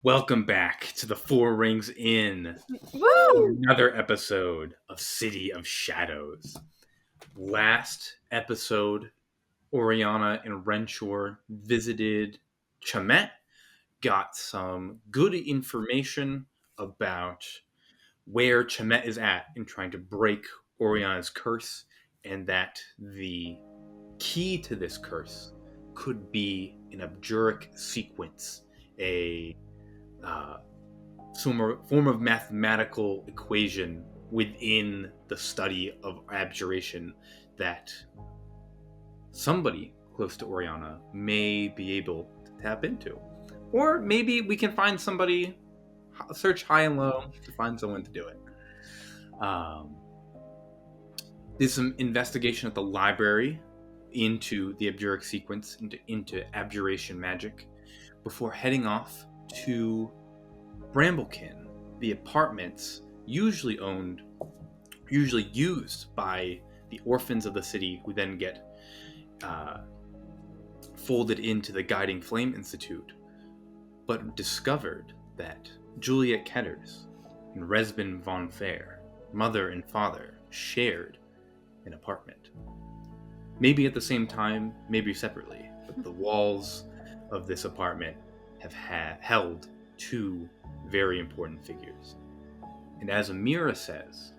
Welcome back to the Four Rings Inn. Woo! Another episode of City of Shadows. Last episode, Orianna and Renshor visited Chamet, got some good information about where Chamet is at in trying to break Orianna's curse, and that the key to this curse could be an abjuric sequence, a form of mathematical equation within the study of abjuration that somebody close to Orianna may be able to tap into. Or maybe we can find somebody, search high and low to find someone to do it. There's some investigation at the library into the abjuric sequence, into abjuration magic, before heading off to Bramblekin, the apartments usually used by the orphans of the city, who then get folded into the Guiding Flame Institute, but discovered that Juliette Ketters and Resbin von Fair, mother and father, shared an apartment. Maybe at the same time, maybe separately, but the walls of this apartment have held two very important figures. And as Amira says,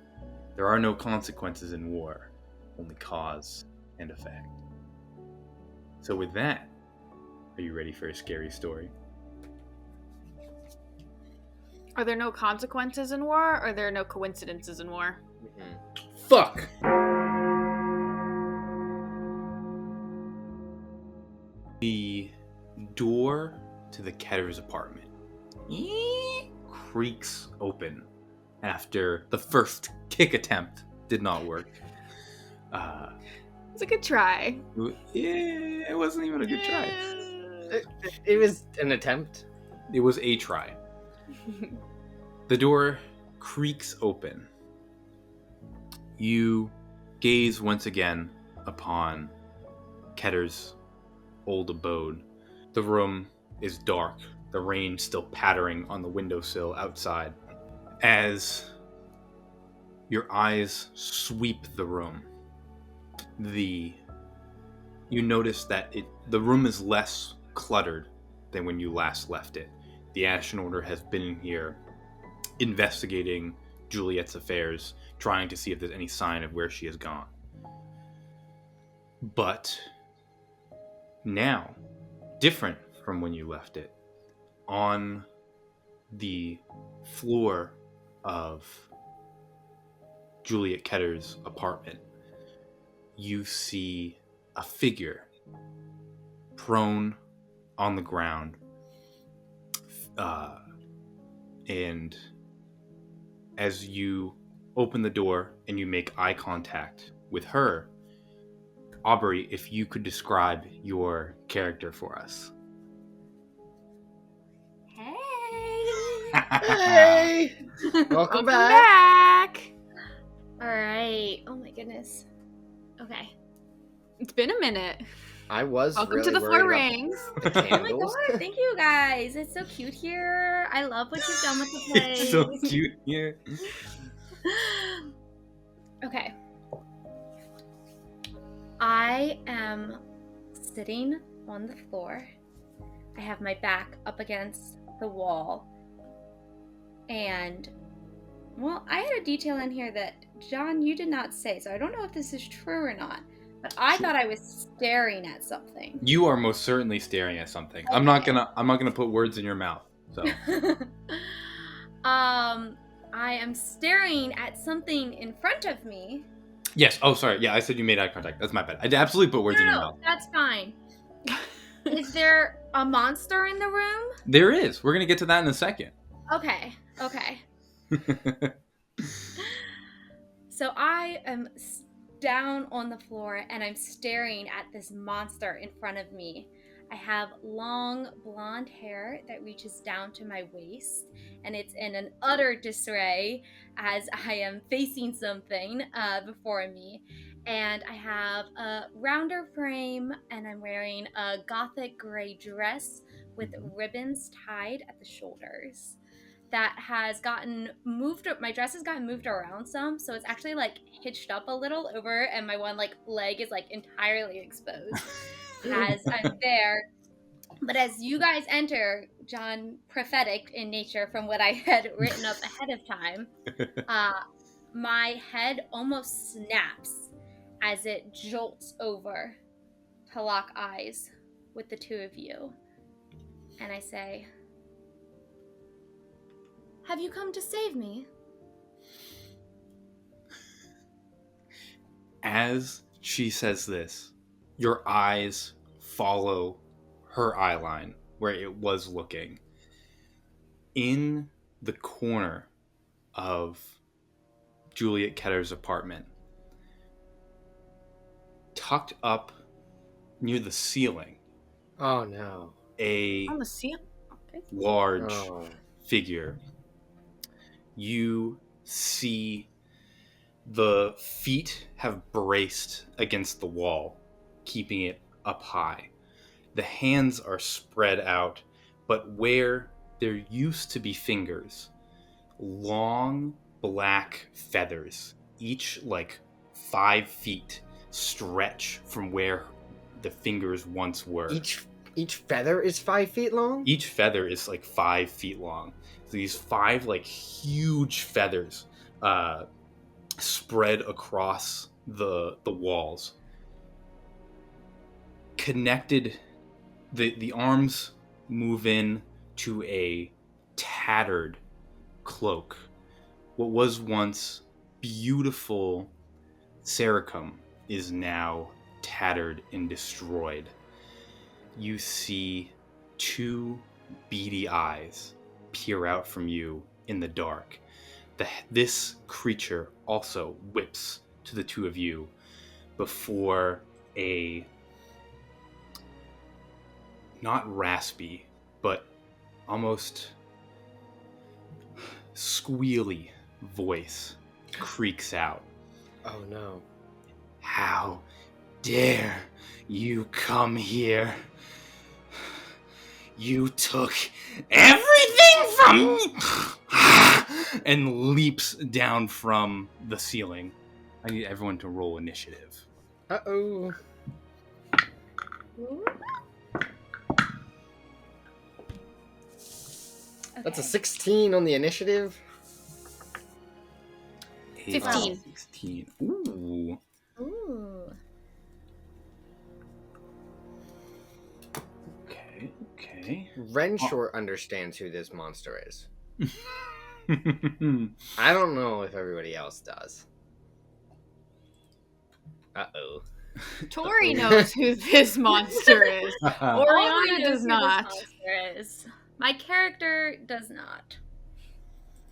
there are no consequences in war, only cause and effect. So with that, are you ready for a scary story? Are there no consequences in war, or are there no coincidences in war? Fuck! The door to the Ketters apartment creaks open after the first kick attempt did not work. It's a good try. Yeah, it wasn't even a good try. It was an attempt. It was a try. The door creaks open. You gaze once again upon Ketter's old abode. The room is dark, the rain still pattering on the windowsill outside. As your eyes sweep the room, you notice that the room is less cluttered than when you last left it. The Ashen Order has been in here investigating Juliette's affairs, trying to see if there's any sign of where she has gone. But now, different from when you left it, on the floor of Juliette Ketters' apartment, you see a figure prone on the ground, and as you open the door and you make eye contact with her, Aubrey, if you could describe your character for us. Hey! Welcome back. All right. Oh my goodness. Okay. It's been a minute. I was Welcome really to the worried Four about Rings. the Oh my candles. god, thank you guys. It's so cute here. I love what you've done with the place. It's so cute here. Okay. I am sitting on the floor. I have my back up against the wall. And, well, I had a detail in here that, John, you did not say, so I don't know if this is true or not. But I thought I was staring at something. You are most certainly staring at something. Okay. I'm not gonna put words in your mouth. So I am staring at something in front of me. yes. Oh, sorry. Yeah, I said you made eye contact. That's my bad. I absolutely put words in your mouth. That's fine. Is there a monster in the room? There is. We're gonna get to that in a second. Okay. So I am down on the floor and I'm staring at this monster in front of me. I have long blonde hair that reaches down to my waist, and it's in an utter disarray as I am facing something before me. And I have a rounder frame, and I'm wearing a Gothic gray dress with ribbons tied at the shoulders that has gotten moved. My dress has gotten moved around some, so it's actually like hitched up a little over, and my one like leg is like entirely exposed as I'm there. But as you guys enter, John, prophetic in nature from what I had written up ahead of time, my head almost snaps as it jolts over to lock eyes with the two of you. And I say, "Have you come to save me?" As she says this, your eyes follow her eye line where it was looking. In the corner of Juliette Ketters' apartment, tucked up near the ceiling, Oh no. On the ceiling? Okay. large Oh. figure. You see the feet have braced against the wall, keeping it up high. The hands are spread out, but where there used to be fingers, long black feathers, each like 5 feet, stretch from where the fingers once were. Each feather is 5 feet long? Each feather is like 5 feet long. So these 5 like huge feathers spread across the walls. Connected, the arms move in to a tattered cloak. What was once beautiful Sericum is now tattered and destroyed. You see 2 beady eyes peer out from you in the dark. This creature also whips to the two of you before a not raspy, but almost squealy voice creaks out. Oh no. How dare you come here? You took everything from me! And leaps down from the ceiling. I need everyone to roll initiative. Uh-oh. That's a 16 on the initiative. 15. 16. Ooh. Ooh. Okay. Renshor understands who this monster is. I don't know if everybody else does. Uh-oh. Tori knows who this monster is. Orianna does not. My character does not.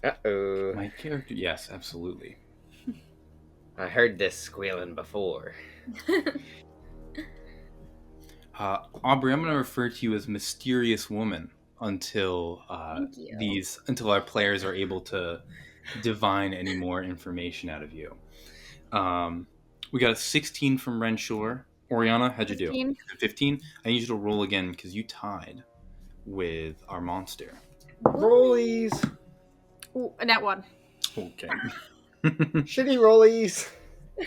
Uh-oh. My character, yes, absolutely. I heard this squealing before. Aubrey, I'm going to refer to you as Mysterious Woman until Thank you. until our players are able to divine any more information out of you. We got a 16 from Renshor. Orianna, how'd you 15. do? 15. I need you to roll again because you tied with our monster. Rollies. Ooh, a nat 1. Okay. Shitty rollies. I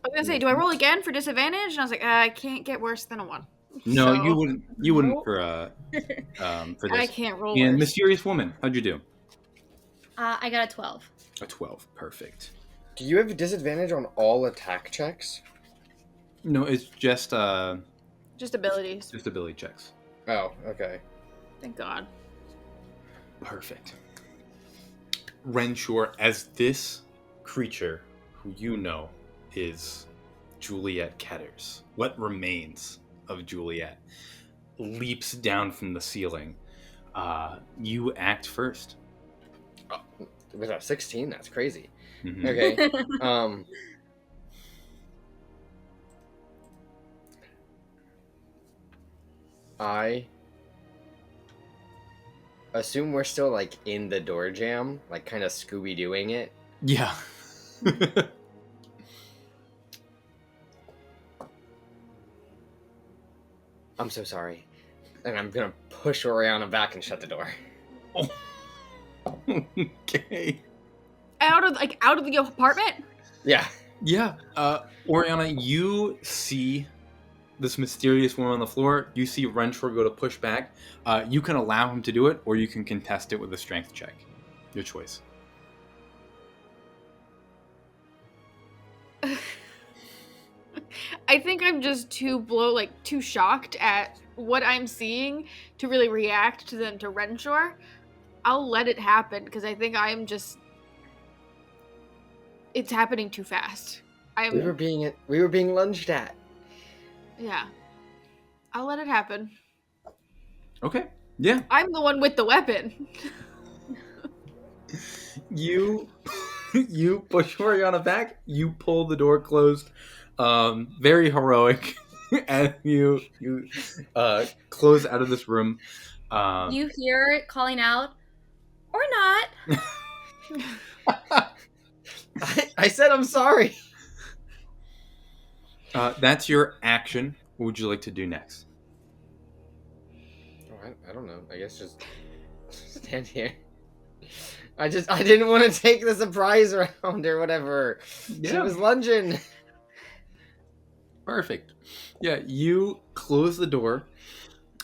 was gonna say, do I roll again for disadvantage? And I was like, I can't get worse than a 1. No, So- you wouldn't. You wouldn't Nope. for this. I can't roll And worse. Mysterious Woman, how'd you do? I got a 12. A 12. Perfect. Do you have a disadvantage on all attack checks? No, it's just Just abilities. ability checks. Oh, okay. Thank God. Perfect. Renshor, as this creature, who you know is Juliette Ketters, what remains of Juliette, leaps down from the ceiling. You act first. Oh, with a 16, that's crazy. Mhm. Okay. I assume we're still like in the door jam, like kind of Scooby-Dooing it. Yeah. I'm so sorry. And I'm gonna push Orianna back and shut the door. Okay. Out of the apartment? Yeah. Yeah. Orianna, you see this mysterious woman on the floor. You see Renshor go to push back. You can allow him to do it, or you can contest it with a strength check. Your choice. I think I'm just too shocked at what I'm seeing to really react to them to Renshor. I'll let it happen because I think it's happening too fast. We were being lunged at. Yeah. I'll let it happen. Okay. Yeah. I'm the one with the weapon. You push Orianna back. You pull the door closed. Very heroic. And you close out of this room. You hear it calling out, or not. I said I'm sorry. That's your action. What would you like to do next? Oh, I don't know. I guess just stand here. I didn't want to take the surprise round or whatever. Yeah. She was lunging. Perfect. Yeah, you close the door.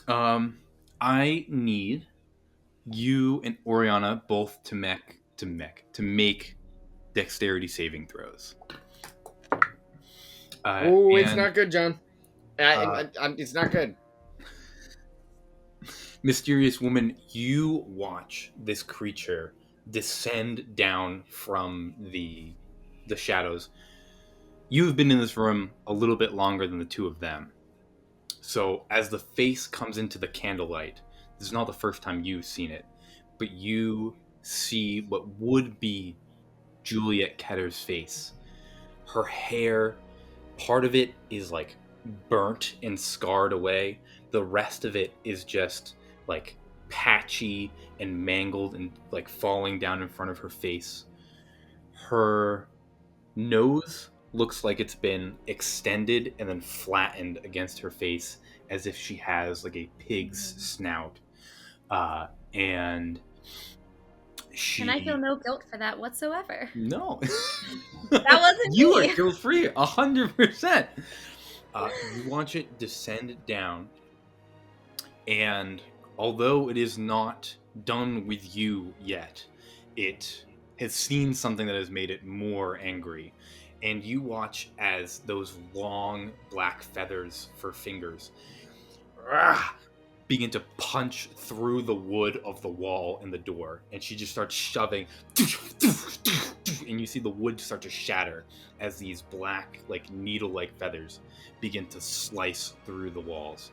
I need you and Orianna both to make dexterity saving throws. It's not good, John. It's not good. Mysterious woman, you watch this creature descend down from the shadows. You've been in this room a little bit longer than the two of them. So as the face comes into the candlelight, this is not the first time you've seen it, but you see what would be Juliette Ketters' face. Her hair, part of it is like burnt and scarred away. The rest of it is just like patchy and mangled and like falling down in front of her face. Her nose looks like it's been extended and then flattened against her face as if she has like a pig's snout. And she... And I feel no guilt for that whatsoever. No. That wasn't You me. are guilt-free, 100%. You watch it descend down, and although it is not done with you yet, it has seen something that has made it more angry. And you watch as those long black feathers for fingers begin to punch through the wood of the wall and the door. And she just starts shoving. And you see the wood start to shatter as these black, like needle-like feathers begin to slice through the walls.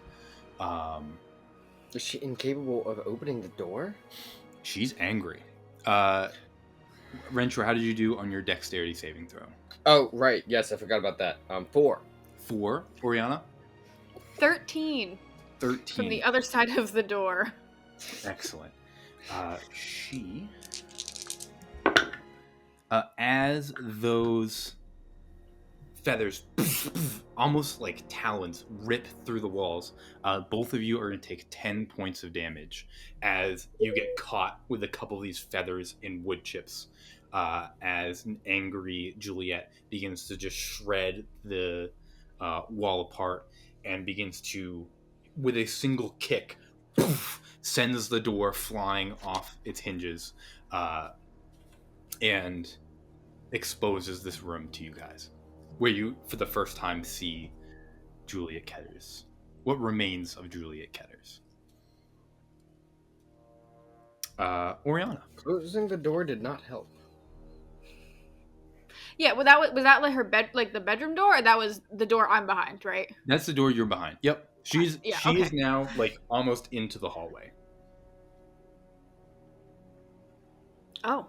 Is she incapable of opening the door? She's angry. Renshor, how did you do on your dexterity saving throw? Oh, right. Yes, I forgot about that. 4. 4. Orianna? 13. 13. From the other side of the door. Excellent. She... as those feathers, almost like talons, rip through the walls, both of you are going to take 10 points of damage as you get caught with a couple of these feathers in wood chips, as an angry Juliette begins to just shred the wall apart and begins to, with a single kick, sends the door flying off its hinges, and exposes this room to you guys, where you, for the first time, see Juliette Ketters. What remains of Juliette Ketters? Orianna. Closing the door did not help. Yeah, was that like her bed, like the bedroom door, or that was the door I'm behind, right? That's the door you're behind. Yep. She okay. is now like almost into the hallway. Oh.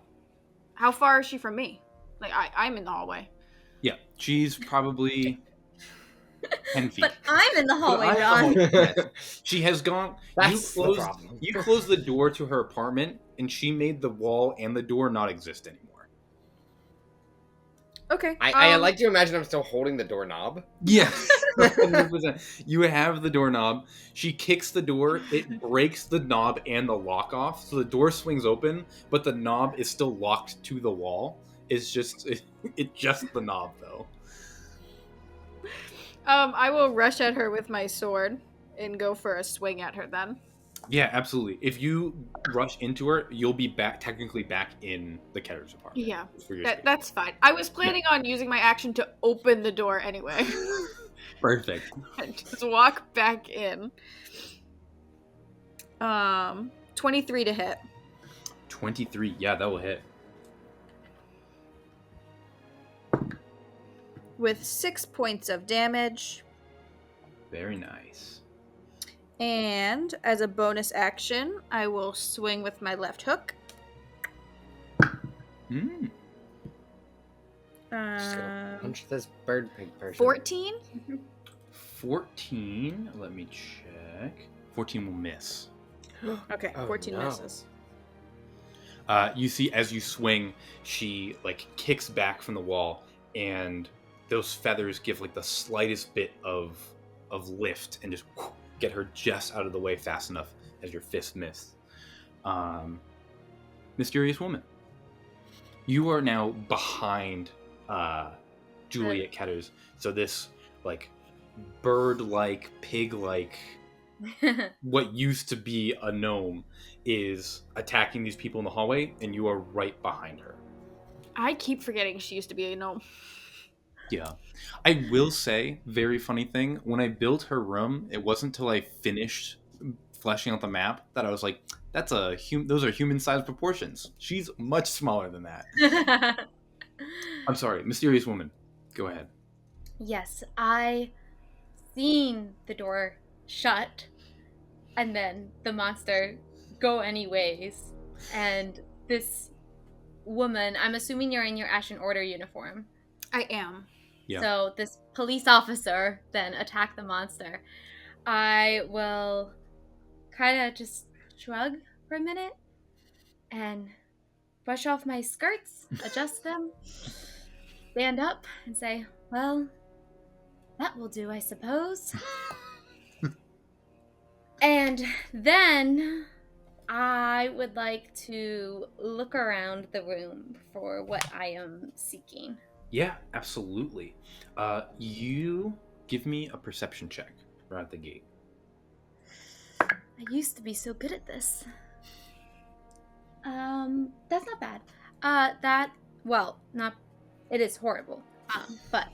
How far is she from me? Like, I'm in the hallway. Yeah, she's probably 10 feet. But I'm in the hallway, But John. yes. She has gone... That's the problem. You closed the door to her apartment, and she made the wall and the door not exist anymore. Okay. I like to imagine I'm still holding the doorknob. Yes, 100%. You have the doorknob. She kicks the door. It breaks the knob and the lock off, so the door swings open, but the knob is still locked to the wall. It's just the knob though. I will rush at her with my sword and go for a swing at her then. Yeah, absolutely. If you rush into her, you'll be technically back in the Ketters apartment. Yeah, for your that's fine. I was planning on using my action to open the door anyway. Perfect. And just walk back in. 23 to hit. 23. Yeah, that will hit. With 6 points of damage. Very nice. And as a bonus action, I will swing with my left hook. Mm. Just gonna punch this bird pig person. 14? 14. Let me check. 14 will miss. Okay, Oh, 14 no. misses. You see, as you swing, she kicks back from the wall, and those feathers give the slightest bit of lift, and just get her just out of the way fast enough as your fist missed. Mysterious woman, you are now behind Juliette Ketters. So this bird-like, pig-like, what used to be a gnome is attacking these people in the hallway, and you are right behind her. I keep forgetting she used to be a gnome. Yeah. I will say, very funny thing, when I built her room, it wasn't until I finished fleshing out the map that I was like, those are human-sized proportions. She's much smaller than that. I'm sorry, mysterious woman. Go ahead. Yes, I seen the door shut and then the monster go anyways. And this woman, I'm assuming you're in your Ashen Order uniform. I am. Yeah. So this police officer then attacked the monster. I will kind of just shrug for a minute and brush off my skirts, adjust them, stand up and say, well, that will do, I suppose. And then I would like to look around the room for what I am seeking. Yeah, absolutely. You give me a perception check right at the gate. I used to be so good at this. That's not bad. It is horrible. But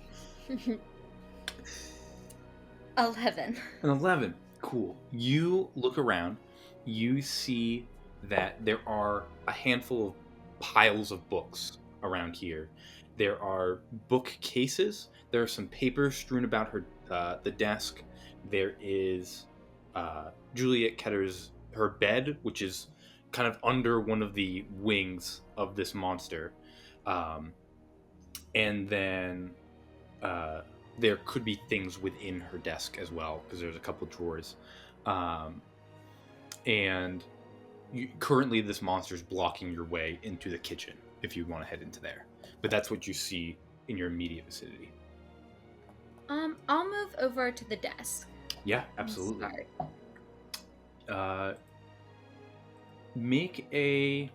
11. An 11. Cool. You look around. You see that there are a handful of piles of books around here. There are bookcases. There are some papers strewn about the desk. There is Juliette Ketters' her bed, which is kind of under one of the wings of this monster. And then there could be things within her desk as well, because there's a couple drawers. And currently this monster's blocking your way into the kitchen if you want to head into there. But that's what you see in your immediate vicinity. I'll move over to the desk. Yeah, absolutely. Start. Make I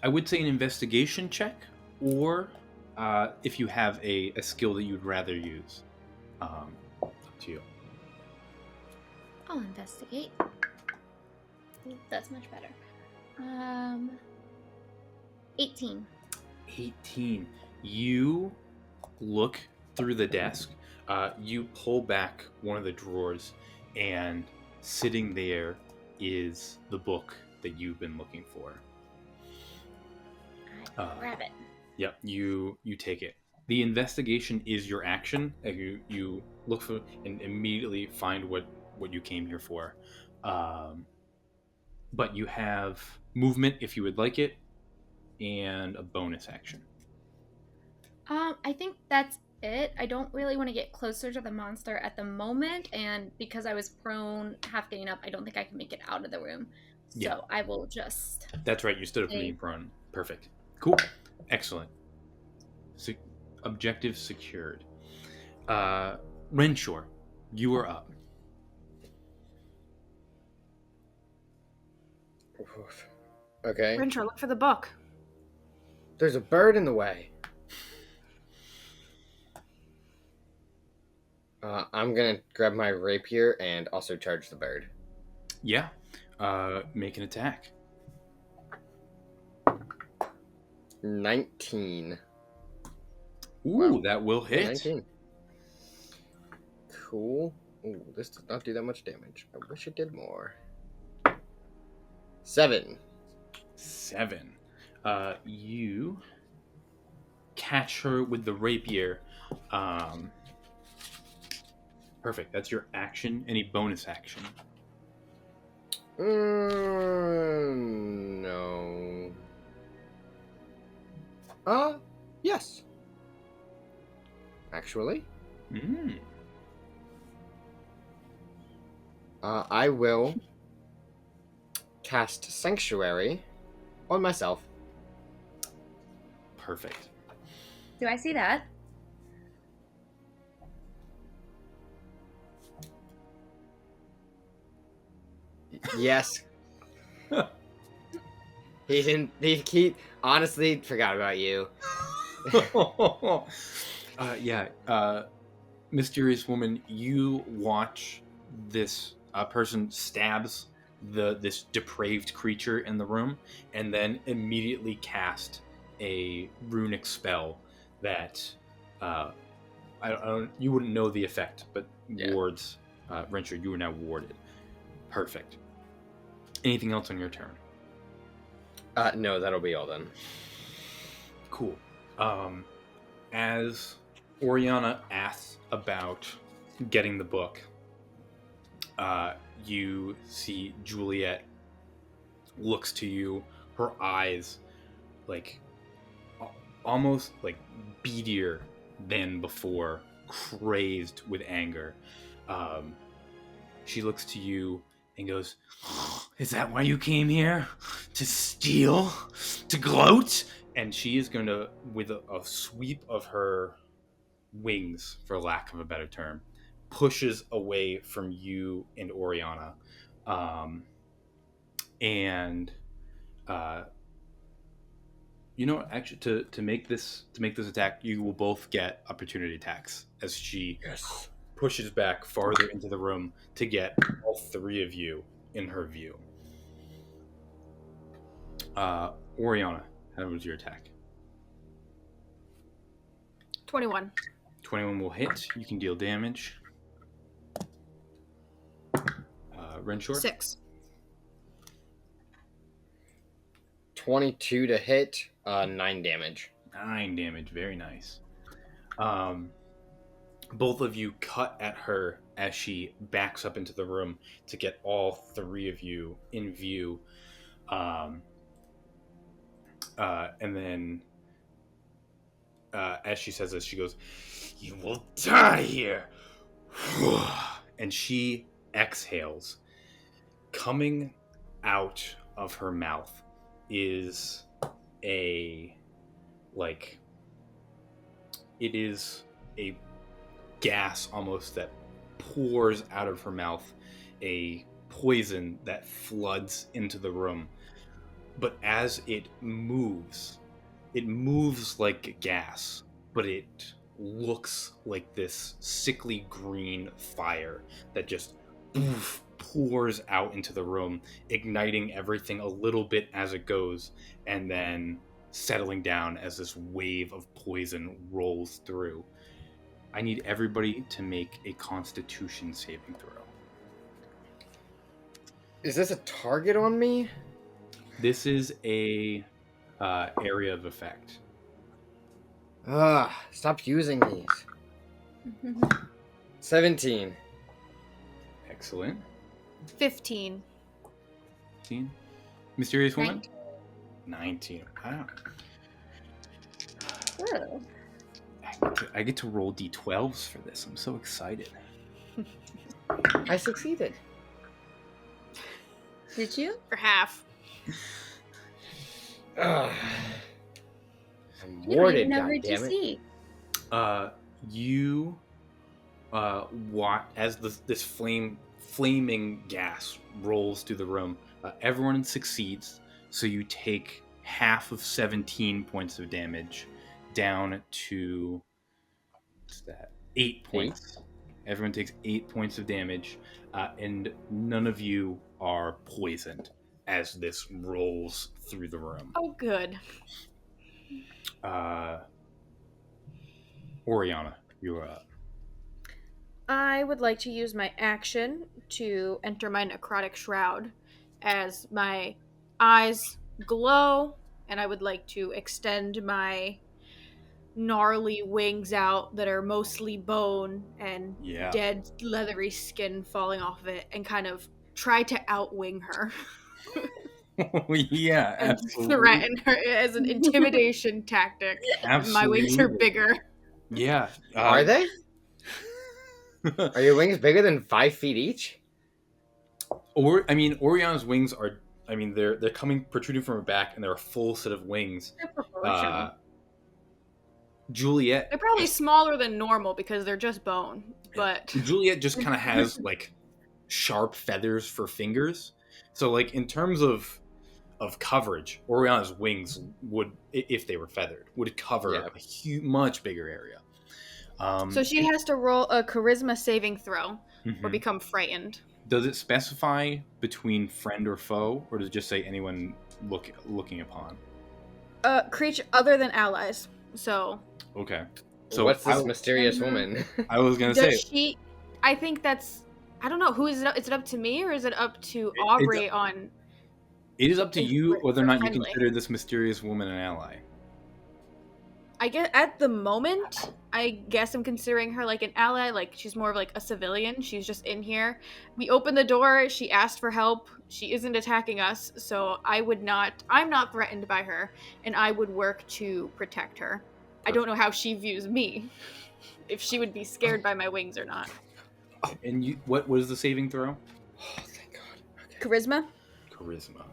would say an investigation check, or if you have a skill that you'd rather use. Up to you. I'll investigate. That's much better. 18. 18. You look through the desk. You pull back one of the drawers, and sitting there is the book that you've been looking for. I grab it. Yep, you take it. The investigation is your action. You look for and immediately find what you came here for. But you have movement if you would like it, and a bonus action. I think that's it. I don't really want to get closer to the monster at the moment, and because I was prone, half getting up, I don't think I can make it out of the room. So Yeah. I will just... That's right, you stood up from being prone. Perfect. Cool. Excellent. Objective secured. Renshor, you are up. Okay. Renshor, look for the book. There's a bird in the way. I'm gonna grab my rapier and also charge the bird. Yeah. Make an attack. 19. Ooh, Wow. that will hit. 19. Cool. Ooh, this does not do that much damage. I wish it did more. 7. 7. You catch her with the rapier. Perfect. That's your action. Any bonus action? No. Yes. Actually, I will cast Sanctuary on myself. Perfect. Do I see that? Yes. He honestly forgot about you. Mysterious woman, you watch this person stabs this depraved creature in the room, and then immediately cast a runic spell that you wouldn't know the effect, but wards. Renshor, you are now warded. Perfect. Anything else on your turn? No, that'll be all then. Cool. As Orianna asks about getting the book, you see Juliette looks to you, her eyes like almost like beadier than before, crazed with anger. She looks to you and goes, "Is that why you came here? To steal? To gloat?" And she is going to, with a sweep of her wings, for lack of a better term, pushes away from you and Orianna. You know what, actually, to make this attack, you will both get opportunity attacks as she pushes back farther into the room to get all three of you in her view. Orianna, how was your attack? 21. 21 will hit. You can deal damage. Renshor? 6. 22 to hit, 9 damage. 9 damage, very nice. Both of you cut at her as she backs up into the room to get all three of you in view. And then as she says this, she goes, "You will die here." And she exhales. Coming out of her mouth is it is a gas almost that pours out of her mouth, a poison that floods into the room. But as it moves like gas, but it looks like this sickly green fire that just pours out into the room, igniting everything a little bit as it goes, and then settling down as this wave of poison rolls through. I need everybody to make a Constitution saving throw. Is this a target on me? This is a area of effect. Stop using these. 17. Excellent. 15. 15. Mysterious woman? 19. Wow. Ooh. I get to roll d12s for this. I'm so excited. I succeeded. Did you? For half. I'm You don't warded, even know her goddammit. DC. You watch as this flaming gas rolls through the room. Everyone succeeds, so you take half of 17 points of damage down to, what's that, 8 points. Everyone takes 8 points of damage, and none of you are poisoned as this rolls through the room. Oh, good. Orianna, you are up. I would like to use my action to enter my necrotic shroud as my eyes glow, and I would like to extend my gnarly wings out that are mostly bone and Yeah. dead leathery skin falling off of it, and kind of try to outwing her Yeah, and absolutely. threaten her as an intimidation tactic. My wings are bigger. Yeah. Are they? Are your wings bigger than 5 feet each? Oriana's wings are. They're coming protruding from her back, and they're a full set of wings. They're proportional. Juliette. They're probably smaller than normal because they're just bone, but Juliette just kind of has like sharp feathers for fingers. So like in terms of coverage, Oriana's wings would, if they were feathered, would cover a much bigger area. So she has to roll a charisma saving throw or Mhm. become frightened. Does it specify between friend or foe, or does it just say anyone looking upon? Creature other than allies. So Okay. So what's this mysterious woman? I was gonna does say. she? I think that's. I don't know. Who is it? Is it up to me or is it up to Aubrey on? It is up to you whether or not you friendly. consider this mysterious woman an ally. I guess at the moment, I guess I'm considering her like an ally. Like she's more of like a civilian. She's just in here. We opened the door. She asked for help. She isn't attacking us, so I'm not threatened by her, and I would work to protect her. I don't know how she views me, if she would be scared by my wings or not. And what was the saving throw? Oh, thank God. Okay. Charisma? Charisma.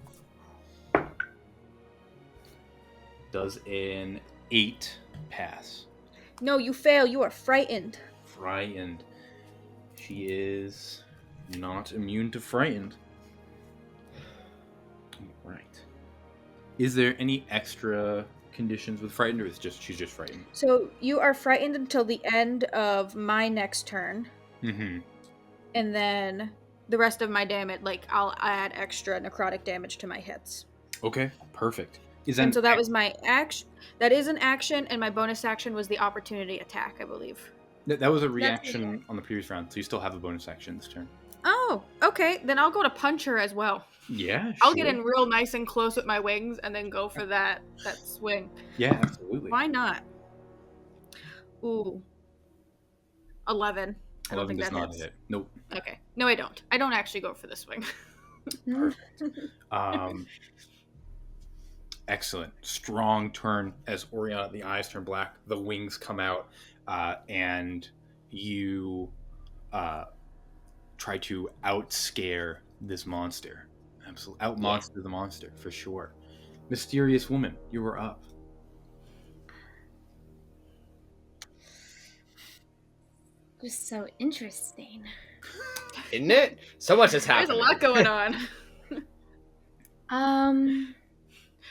Does an 8 pass? No, you fail. You are frightened. Frightened. She is not immune to frightened. Right. Is there any extra conditions with frightened, or is she's just frightened? So you are frightened until the end of my next turn. Mm-hmm. And then the rest of my damage, like I'll add extra necrotic damage to my hits. Okay, perfect. And so that was my action. That is an action, and my bonus action was the opportunity attack, I believe. That was a reaction on the previous round, so you still have a bonus action this turn. Oh, okay. Then I'll go to punch her as well. Yeah, I'll get in real nice and close with my wings, and then go for that swing. Yeah, absolutely. Why not? Ooh. 11. I don't 11 think does that not hits. hit. Nope. Okay. No, I don't. I don't actually go for the swing. Perfect. Excellent. Strong turn as Orianna, the eyes turn black, the wings come out, and you try to outscare this monster. Absolutely. Outmonster the monster, for sure. Mysterious woman, you were up. Just so interesting. Isn't it? So much has There's happened. a lot going on.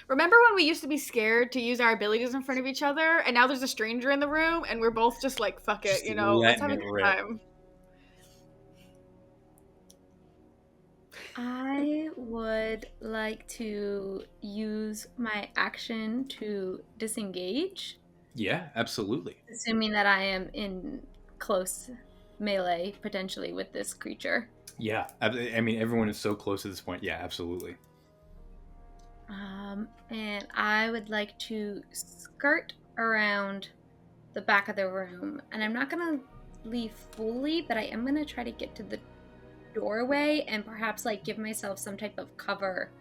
Remember when we used to be scared to use our abilities in front of each other, and now there's a stranger in the room, and we're both just like, fuck it, Just let's have a letting good it rip. time. I would like to use my action to disengage, Yeah, absolutely. assuming that I am in close melee potentially with this creature. Yeah, I mean, everyone is so close at this point. Yeah, absolutely. And I would like to skirt around the back of the room, and I'm not gonna leave fully, but I am gonna try to get to the doorway and perhaps like give myself some type of cover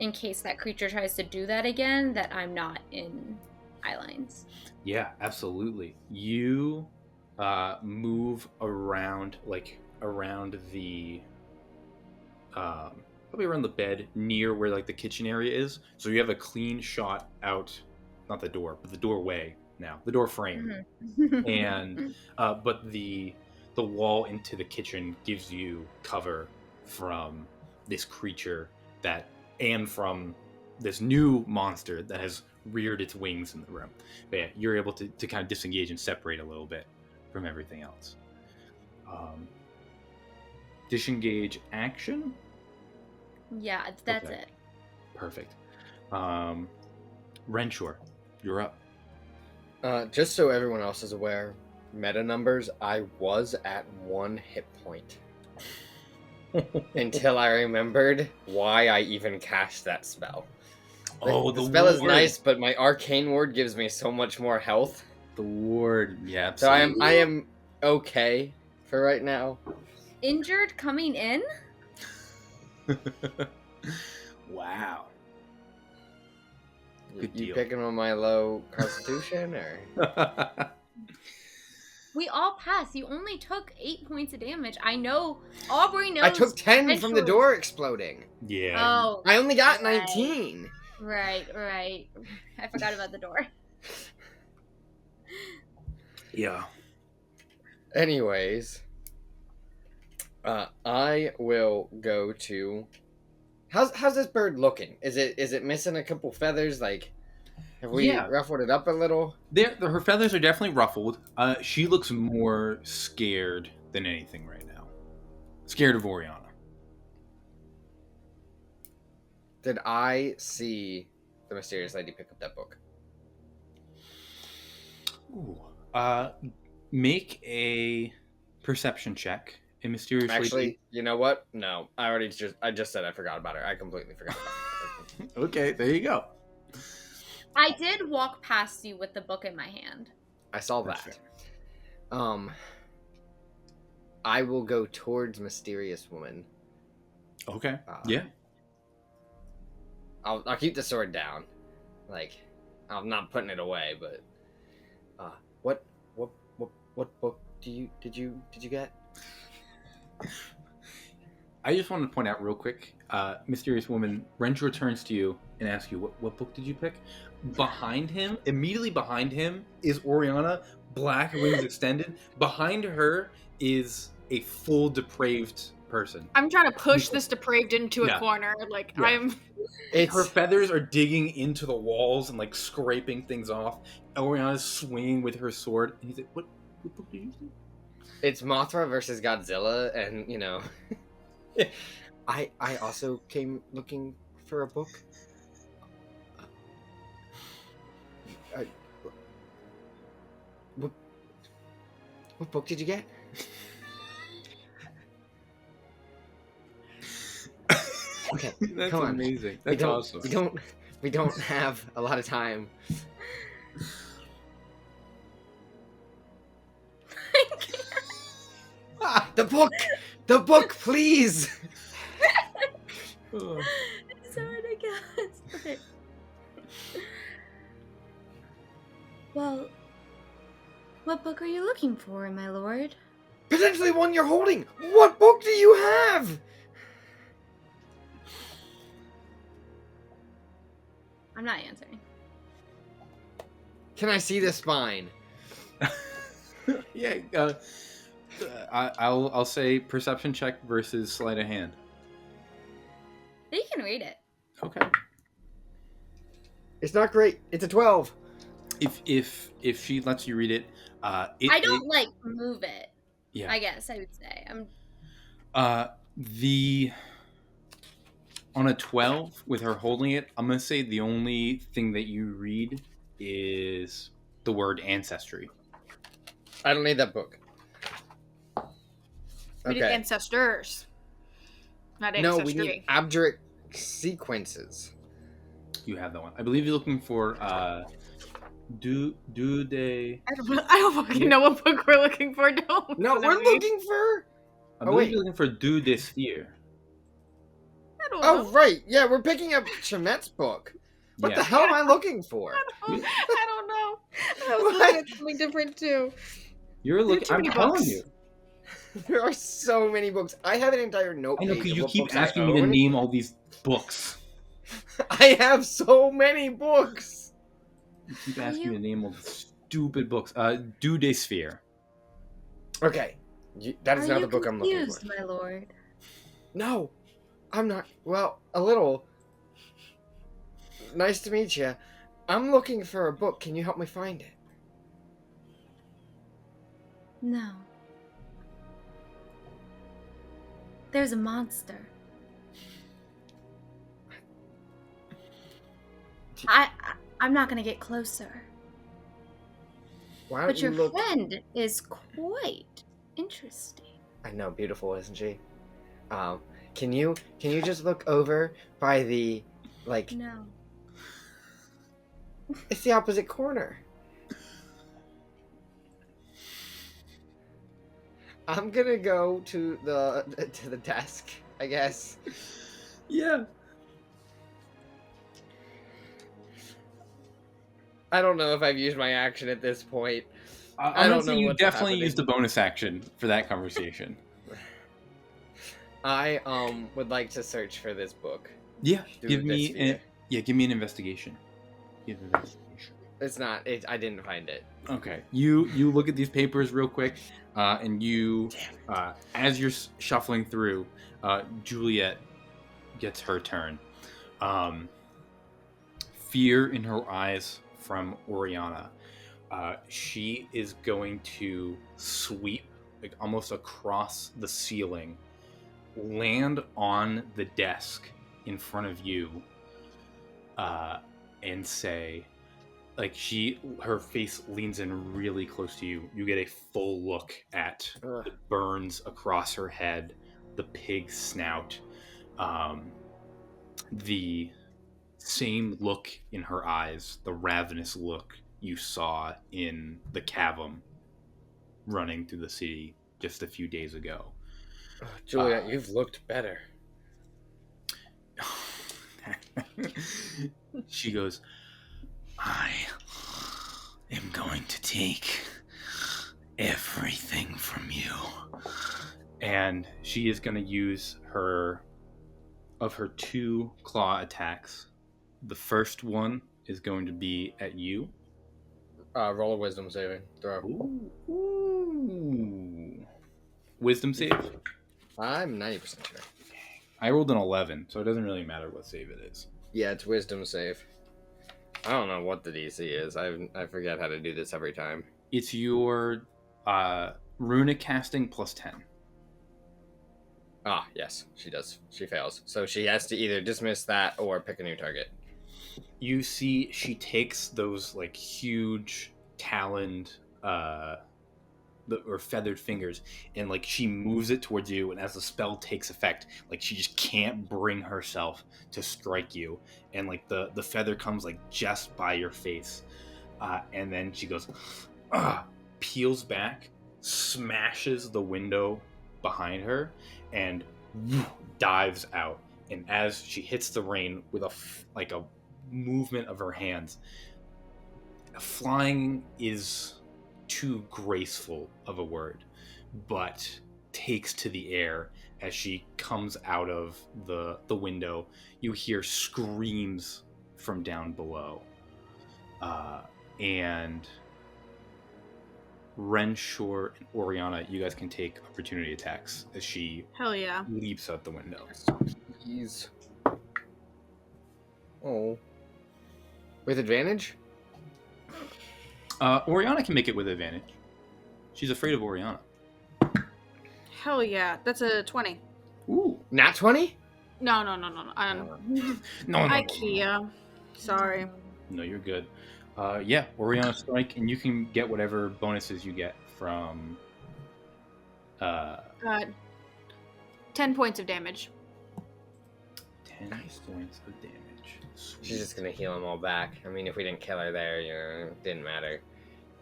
in case that creature tries to do that again, that I'm not in eye lines. Yeah, absolutely. You move around, like around the probably around the bed near where like the kitchen area is, so you have a clean shot out not the door, but the doorway now, the door frame, Mhm. and but the wall into the kitchen gives you cover from this creature and from this new monster that has reared its wings in the room. But yeah, you're able to kind of disengage and separate a little bit from everything else. Disengage action. Yeah, that's Okay. it. Perfect. Renshor, you're up. Just so everyone else is aware, meta numbers, I was at 1 hit point. Until I remembered why I even cast that spell. The spell is ward. nice, but my arcane ward gives me so much more health. The ward, yeah. So I am okay for right now. Injured coming in? Wow. Good You deal. picking on my low constitution or? We all passed. You only took 8 points of damage. I know. Aubrey knows. I took 10 from the Renshor- door exploding. Yeah. Oh, I only got Right. 19. right. I forgot about the door. Yeah. Anyways, I will go to. How's this bird looking? Is it missing a couple feathers? Like, have we Yeah. ruffled it up a little? Her feathers are definitely ruffled. She looks more scared than anything right now. Scared of Orianna. Did I see the mysterious lady pick up that book? Ooh. Make a perception check. A mysterious Actually, you know what? No, I just said I forgot about her. I completely forgot about her. lady. Okay, there you go. I did walk past you with the book in my hand. I saw That's that. I will go towards mysterious woman. Okay. Uh, Yeah. I'll keep the sword down. Like, I'm not putting it away, but what book did you get? I just wanted to point out real quick, mysterious woman, Renshor turns to you and asks you, what book did you pick? Behind him, immediately behind him, is Orianna, black wings extended. Behind her is a full depraved person. I'm trying to push this depraved into a Yeah. corner. Like, Yeah. I'm. It's Her feathers are digging into the walls and like scraping things off. Orianna's swinging with her sword, and he's like, "What book did you see?" It's Mothra versus Godzilla, and you know, I also came looking for a book. What book did you get? Okay, That's come on. amazing. That's awesome. We don't have a lot of time. The book, please. Oh. It's so ridiculous. Okay. Well, what book are you looking for, my lord? Potentially one you're holding. What book do you have? I'm not answering. Can I see the spine? Yeah, I'll say perception check versus sleight of hand. You can read it. Okay. It's not great. It's a 12. If she lets you read it, I don't like move it. Yeah. I guess I would say. On a 12 with her holding it, I'm gonna say the only thing that you read is the word ancestry. I don't need that book. We need ancestors. Not No, ancestry. we need abject sequences. You have that one. I believe you're looking for do they? I don't fucking know what book we're looking for. Don't. No, listen to we're me. looking for. I Oh, believe wait. you're looking for do des sphere. I don't Oh, know. right. Yeah, we're picking up Chamette's book. What Yeah. the hell am I looking for? I don't know. I was What? looking at something different too. You're looking. too I'm many telling books. you. There are so many books. I have an entire I notepage. know because of you what keep books asking I me to own. name all these books. I have so many books. You keep asking me to name all the stupid books. Do Day Sphere. Okay. That is not the book I'm looking for. Confused, my lord? No, I'm not. Well, a little. Nice to meet you. I'm looking for a book. Can you help me find it? No. There's a monster. I'm not gonna get closer. Why don't But you your look? friend is quite interesting. I know, beautiful, isn't she? Can you just look over by the, like? No. It's the opposite corner. I'm gonna go to the desk, I guess. Yeah. I don't know if I've used my action at this point. I don't know. You what's definitely happening. used a bonus action for that conversation. I would like to search for this book. Yeah. Do Give this me sphere. give me an investigation. Give an investigation. It's not. I didn't find it. Okay. You look at these papers real quick, and you, as you're shuffling through, Juliette gets her turn. Fear in her eyes from Orianna. She is going to sweep like almost across the ceiling, land on the desk in front of you, and say, like her face leans in really close to you. You get a full look at the burns across her head, the pig snout, the same look in her eyes, the ravenous look you saw in the cavum running through the city just a few days ago. Juliette, you've looked better. She goes, I am going to take everything from you. And she is going to use her 2 claw attacks. The first one is going to be at you. Roll a wisdom saving throw. Ooh. Wisdom save? I'm 90% sure. I rolled an 11, so it doesn't really matter what save it is. Yeah, it's wisdom save. I don't know what the DC is. I forget how to do this every time. It's your runic casting plus 10. Ah, yes, she does. She fails. So she has to either dismiss that or pick a new target. You see she takes those like huge taloned or feathered fingers, and like she moves it towards you, and as the spell takes effect, like she just can't bring herself to strike you, and like the feather comes like just by your face, and then she goes peels back, smashes the window behind her, and dives out. And as she hits the rain with a movement of her hands, flying is too graceful of a word, but takes to the air as she comes out of the window. You hear screams from down below, and Renshor and Orianna, you guys can take opportunity attacks as she Hell yeah. leaps out the window. Jeez. Oh. With advantage? Orianna can make it with advantage. She's afraid of Orianna. Hell yeah. That's a 20. Ooh. Nat 20? No. No. IKEA. Sorry. No, you're good. Yeah, Orianna strike, and you can get whatever bonuses you get from. 10 points of damage. 10 points of damage. Sweet. She's just gonna heal them all back. I mean, if we didn't kill her there, it didn't matter.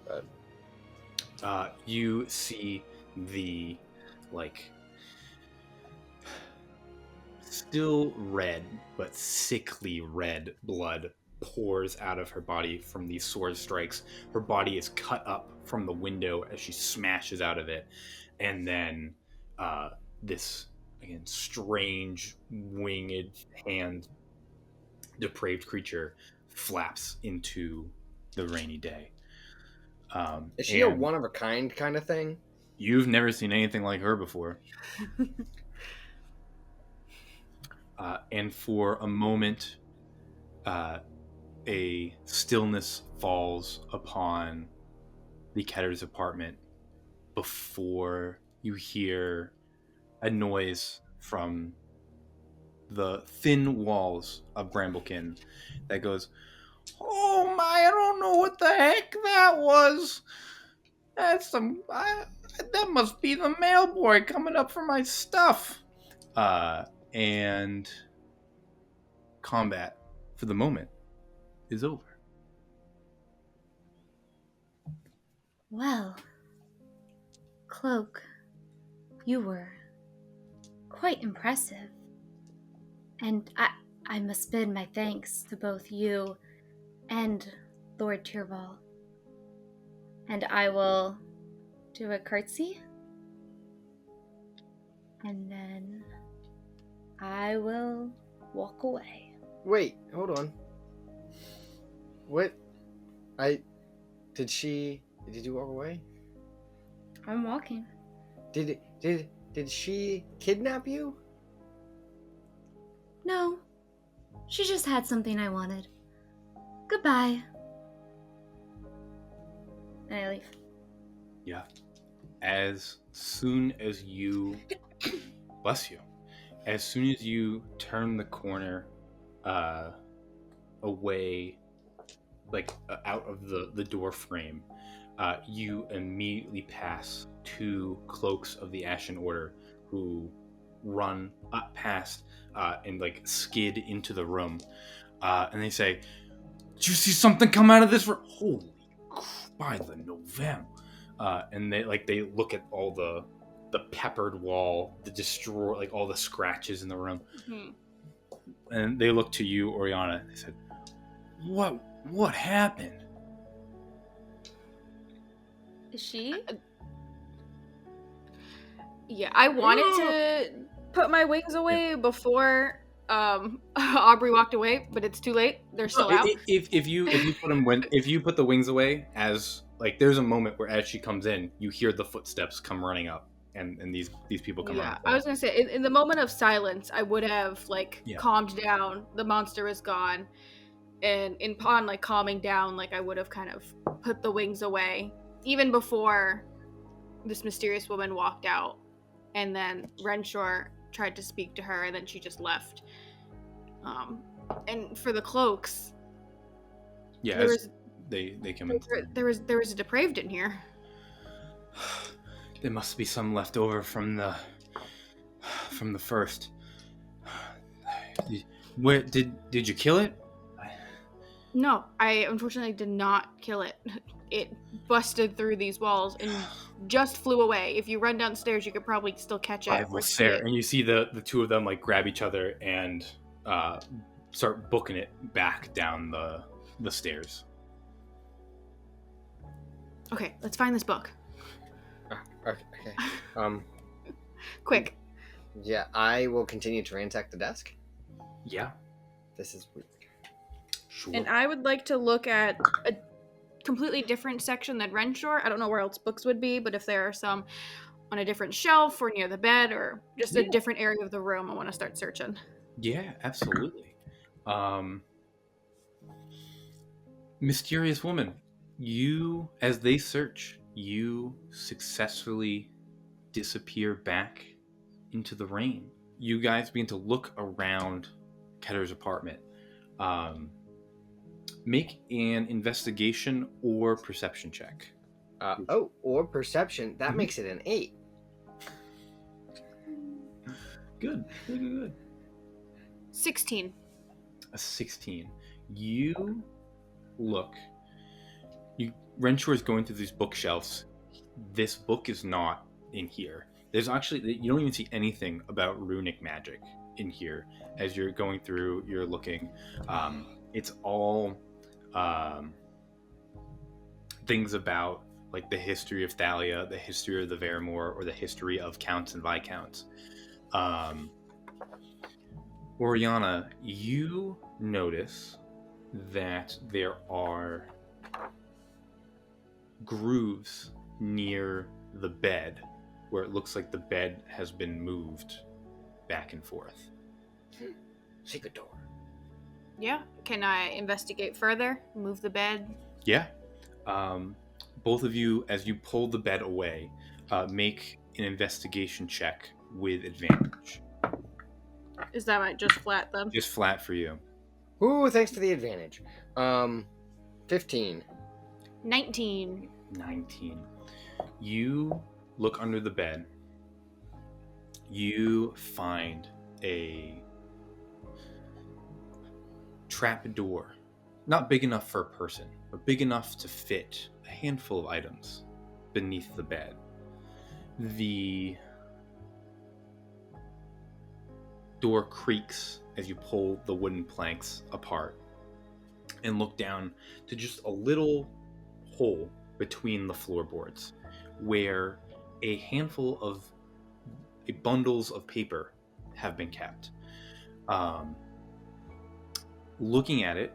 But you see the still red but sickly red blood pours out of her body from these sword strikes. Her body is cut up from the window as she smashes out of it, and then this again strange winged hand depraved creature flaps into the rainy day. Is she a and one-of-a-kind kind of thing? You've never seen anything like her before. And for a moment, a stillness falls upon the Ketters' apartment before you hear a noise from the thin walls of Bramblekin that goes, "Oh my, I don't know what the heck that was. That's that must be the mailboy coming up for my stuff." And combat, for the moment, is over. Well, Cloak, you were quite impressive. And I must bid my thanks to both you and Lord Tyrval. And I will do a curtsy. And then I will walk away. Wait, hold on. What? Did you walk away? I'm walking. Did she kidnap you? No. She just had something I wanted. Goodbye. And I leave. Yeah. As soon as you... Bless you. As soon as you turn the corner away, out of the door frame, you immediately pass two cloaks of the Ashen Order who run up past and skid into the room. And they say, "Did you see something come out of this room? Holy by the Novem." And they look at all the peppered wall, the destroy, all the scratches in the room. Mm-hmm. And they look to you, Orianna, and they said, What happened? Is she? Yeah, I wanted to put my wings away before Aubrey walked away, but it's too late. They're still out. If you put the wings away, as there's a moment where as she comes in, you hear the footsteps come running up, and these people come running. I was gonna say in the moment of silence, I would have calmed down. The monster is gone, and upon calming down, I would have kind of put the wings away even before this mysterious woman walked out, and then Renshor tried to speak to her, and then she just left. And for the cloaks, yeah, they come in. There was a depraved in here. There must be some left over from the first. Where did you kill it? No, I unfortunately did not kill it. It busted through these walls and just flew away. If you run downstairs, you could probably still catch it. I will stare, and you see the two of them grab each other and start booking it back down the stairs. Okay, let's find this book. Okay. Quick. Yeah, I will continue to ransack the desk. Yeah. This is weird. Sure. And I would like to look at a completely different section than Renshor. I don't know where else books would be, but if there are some on a different shelf or near the bed or just a different area of the room, I want to start searching. Yeah, absolutely. Mysterious woman, you, as they search, you successfully disappear back into the rain. You guys begin to look around Ketter's apartment. Make an investigation or perception check. Or perception. That makes it an 8. Good. 16. A 16. You look. Renshor is going through these bookshelves. This book is not in here. There's actually, you don't even see anything about runic magic in here. As you're going through, you're looking. It's all things about the history of Thalia, the history of the Vermore, or the history of counts and viscounts. Orianna, you notice that there are grooves near the bed where it looks like the bed has been moved back and forth. Secret door. Yeah. Can I investigate further? Move the bed? Yeah. Both of you, as you pull the bed away, make an investigation check with advantage. Is that just flat then? Just flat for you. Ooh, thanks for the advantage. 15. 19. 19. You look under the bed. You find a trap door. Not big enough for a person, but big enough to fit a handful of items beneath the bed. The door creaks as you pull the wooden planks apart and look down to just a little hole between the floorboards where a handful of bundles of paper have been kept. Looking at it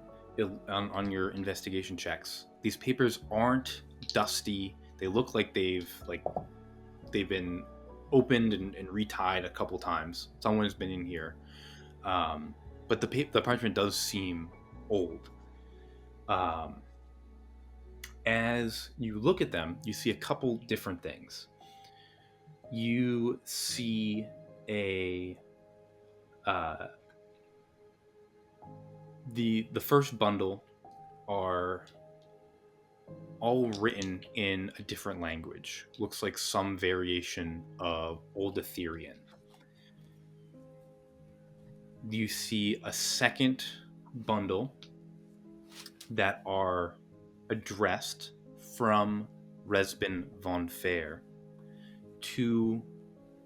on your investigation checks, these papers aren't dusty. They look like they've been opened and retied a couple times. Someone has been in here, but the parchment does seem old. As you look at them, you see a couple different things. You see the first bundle are all written in a different language. Looks like some variation of Old Etherean. You see a second bundle that are addressed from Resbin von Fair to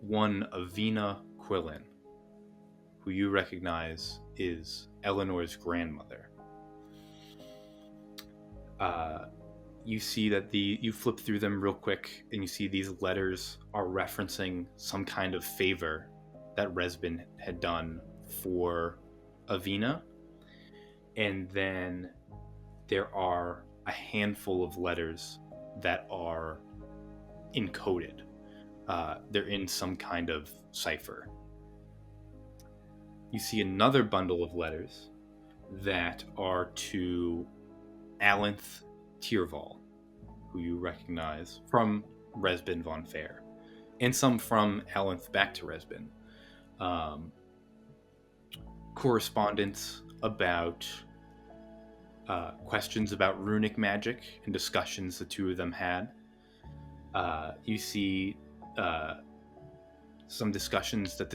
one Avina Quillen, who you recognize is Eleanor's grandmother. You see that you flip through them real quick, and you see these letters are referencing some kind of favor that Resbin had done for Avina. And then there are a handful of letters that are encoded. They're in some kind of cipher. You see another bundle of letters that are to Alanth Tyrval, who you recognize from Resbin von Fair, and some from Alanth back to Resbin. Correspondence about questions about runic magic and discussions the two of them had. You see some discussions that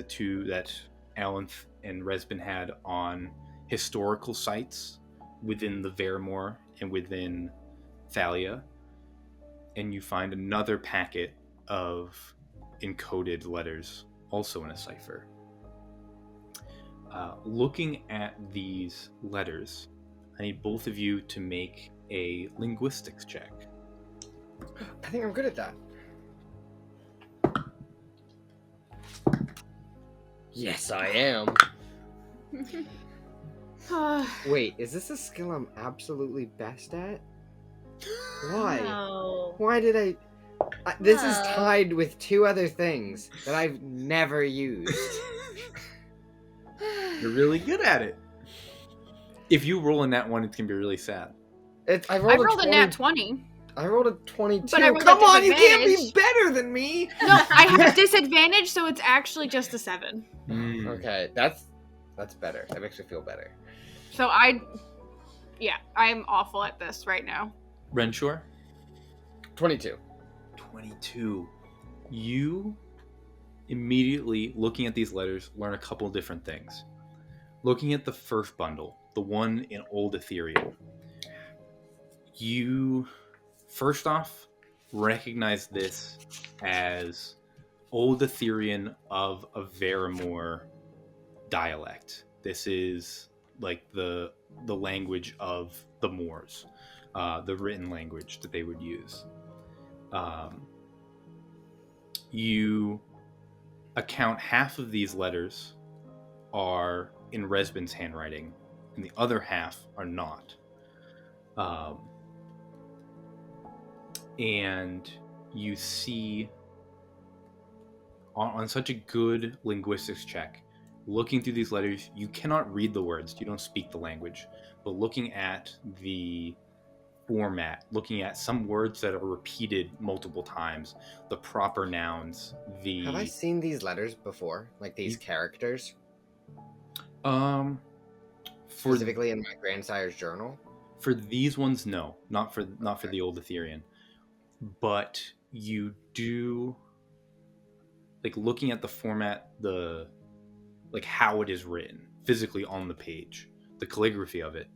Alanth and Resbin had on historical sites within the Vermore and within Thalia. And you find another packet of encoded letters, also in a cipher. Looking at these letters, I need both of you to make a linguistics check. I think I'm good at that. Yes, I am. Wait, is this a skill I'm absolutely best at? Why? No. Why did I... This is tied with two other things that I've never used. You're really good at it. If you roll a nat 1, it's going to be really sad. I rolled a nat 20. I rolled a 22. But I rolled Come a on, you can't be disadvantage. better than me! No, I have disadvantage, so it's actually just a 7. Okay, that's better. That makes me feel better. So I'm awful at this right now. Renshor? 22. 22. You immediately, looking at these letters, learn a couple different things. Looking at the first bundle, the one in Old Ethereum, you, first off, recognize this as Old Etherean of a Vermore dialect. This is like the language of the Moors, the written language that they would use. You account half of these letters are in Resbin's handwriting, and the other half are not. and you see on such a good linguistics check, looking through these letters, you cannot read the words, you don't speak the language, but looking at the format, looking at some words that are repeated multiple times, the proper nouns, Have I seen these letters before? Like these characters? Specifically in my grandsire's journal? For these ones, no. Not for the old Etherean. But you do, like, looking at the format, like how it is written physically on the page, the calligraphy of it,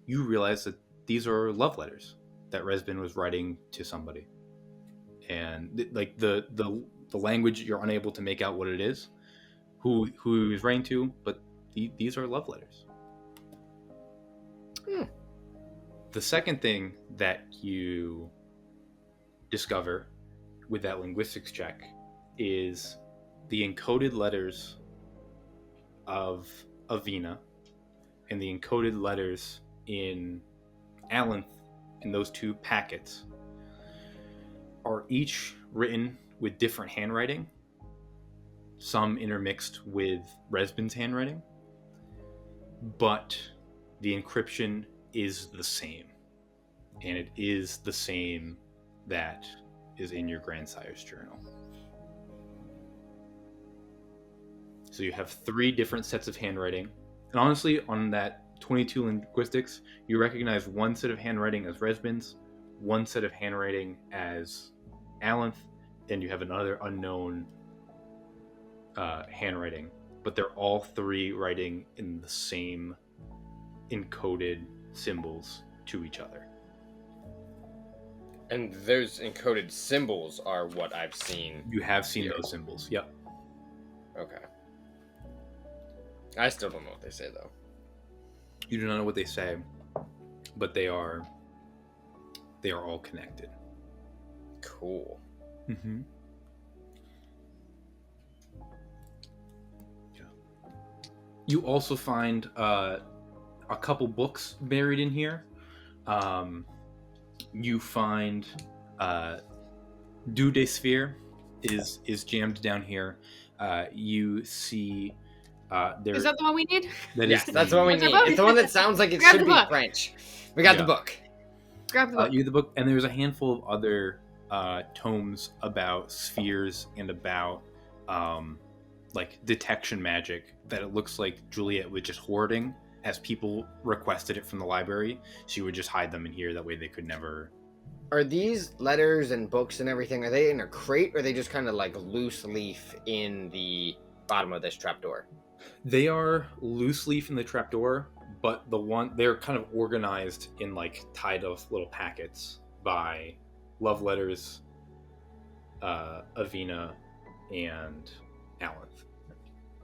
you realize that these are love letters that Resbin was writing to somebody. And like the language, you're unable to make out what it is, who he was writing to, but these are love letters. The second thing that you discover with that linguistics check is the encoded letters of Avina and the encoded letters in Alanth in those two packets are each written with different handwriting, some intermixed with Resbin's handwriting, but the encryption is the same, and it is the same that is in your grandsire's journal. So you have 3 different sets of handwriting, and honestly, on that 22 linguistics, you recognize one set of handwriting as Resbin's, one set of handwriting as Alanth, and you have another unknown handwriting, but they're all 3 writing in the same encoded symbols to each other. And those encoded symbols are what I've seen. You have seen those symbols, yep. Okay. I still don't know what they say, though. You do not know what they say, but they are all connected. Cool. Mm-hmm. Yeah. You also find a couple books buried in here. You find Dude Sphere is jammed down here. You see there. Is that the one we need? Yes, that's the one we What's the need. book? It's the one that sounds like it Grab should the be book. French. We got the book. Grab the book. You the book, and there's a handful of other tomes about spheres and about like detection magic that it looks like Juliette was just hoarding as people requested it from the library. She would just hide them in here, that way they could never. Are these letters and books and everything, are they in a crate, or are they just kind of like loose leaf in the bottom of this trapdoor? They are loose leaf in the trapdoor, but they're kind of organized in like tied up little packets by love letters, Avina, and Alanth.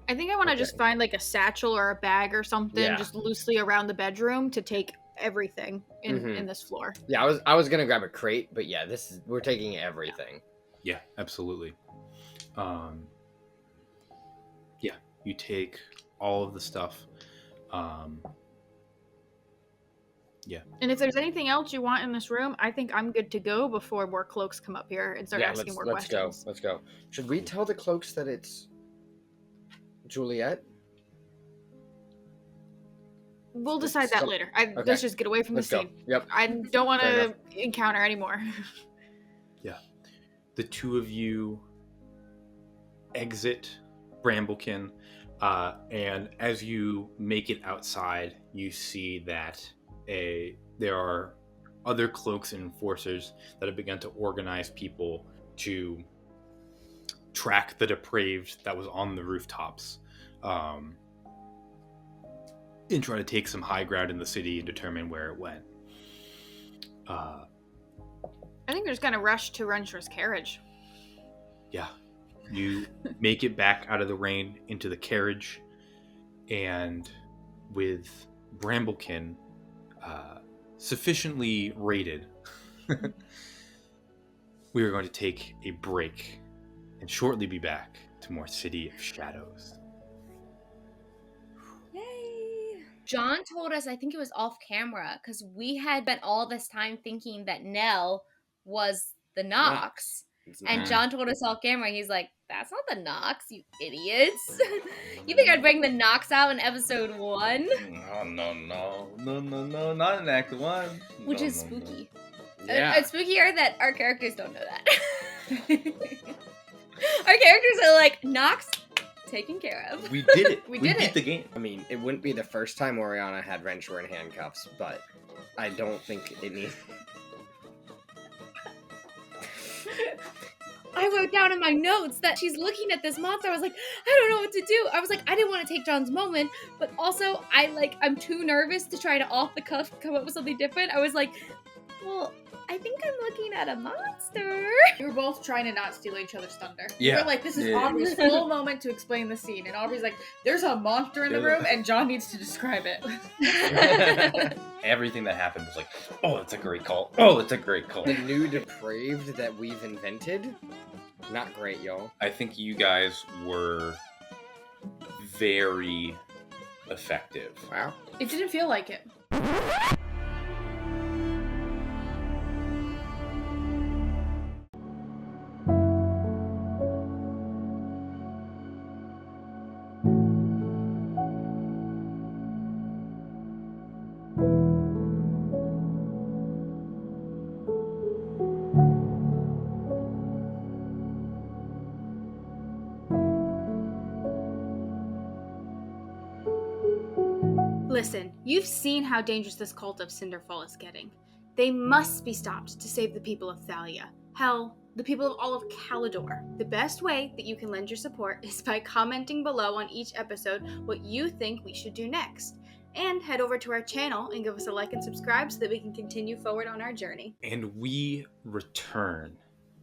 I think I want to just find like a satchel or a bag or something just loosely around the bedroom to take everything in this floor. Yeah, I was gonna grab a crate, but yeah, we're taking everything. Yeah, absolutely. Yeah, you take all of the stuff. Yeah. And if there's anything else you want in this room, I think I'm good to go before more cloaks come up here and start asking more questions. Let's go. Should we tell the cloaks that it's Juliette? We'll decide that later. Let's just get away from the scene. Yep. I don't want to encounter anymore. Yeah. The two of you exit Bramblekin, and as you make it outside, you see that there are other cloaks and enforcers that have begun to organize people to track the depraved that was on the rooftops, and try to take some high ground in the city and determine where it went. I think they're just gonna rush to Renshor's carriage. Yeah. You make it back out of the rain into the carriage, and with Bramblekin sufficiently rated, we are going to take a break and shortly be back to more City of Shadows. Yay! John told us, I think it was off camera, because we had spent all this time thinking that Nell was the Nox. And John told us off camera, he's like, that's not the Nox, you idiots. You think I'd bring the Nox out in episode 1? No, not in Act 1. Which is spooky. Yeah. It's spookier that our characters don't know that. Our characters are like, Nox, taken care of. We did it. We beat it. the game. I mean, it wouldn't be the first time Orianna had Renshor in handcuffs, but I don't think it needs... I wrote down in my notes that she's looking at this monster. I was like, I don't know what to do. I was like, I didn't want to take John's moment, but also I'm too nervous to try to off the cuff come up with something different. I was like, well, I think I'm looking at a monster. We were both trying to not steal each other's thunder. Yeah. We were like, this is Yeah. Aubrey's full moment to explain the scene. And Aubrey's like, there's a monster in the room, and John needs to describe it. Everything that happened was like, oh, it's a great call. Oh, it's a great call. The new depraved that we've invented? Not great, y'all. I think you guys were very effective. Wow. It didn't feel like it. Listen, you've seen how dangerous this cult of Cinderfall is getting. They must be stopped to save the people of Thalia. Hell, the people of all of Calidor. The best way that you can lend your support is by commenting below on each episode what you think we should do next. And head over to our channel and give us a like and subscribe so that we can continue forward on our journey. And we return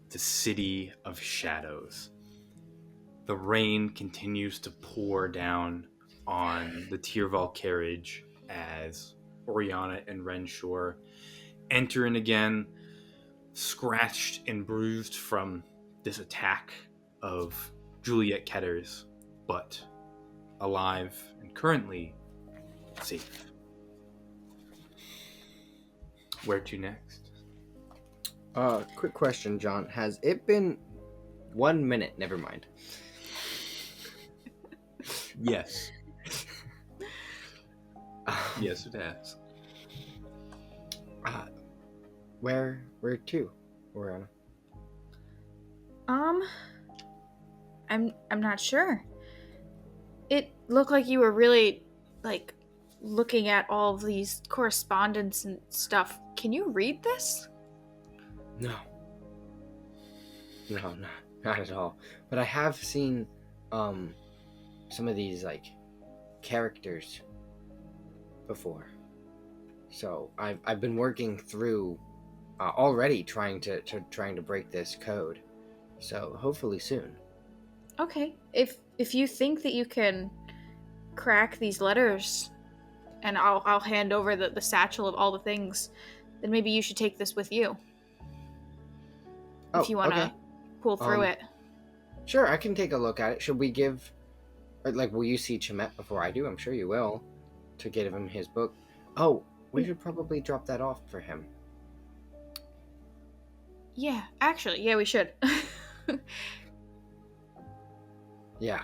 to City of Shadows. The rain continues to pour down on the Tyrval carriage as Orianna and Renshor enter in again, scratched and bruised from this attack of Juliette Ketters, but alive and currently safe. Where to next? Quick question, John. Has it been 1 minute? Never mind. Yes. Yes, it has. Where to, Orianna? I'm not sure. It looked like you were really, looking at all of these correspondence and stuff. Can you read this? No, not at all. But I have seen, some of these, characters before. So I've been working through already trying to break this code. So hopefully soon. Okay. If you think that you can crack these letters, and I'll hand over the satchel of all the things, then maybe you should take this with you. If you want to pull through it. Sure, I can take a look at it. Should we give... will you see Chimet before I do? I'm sure you will. To give him his book. Oh, we should probably drop that off for him. Yeah, actually, yeah, we should. Yeah,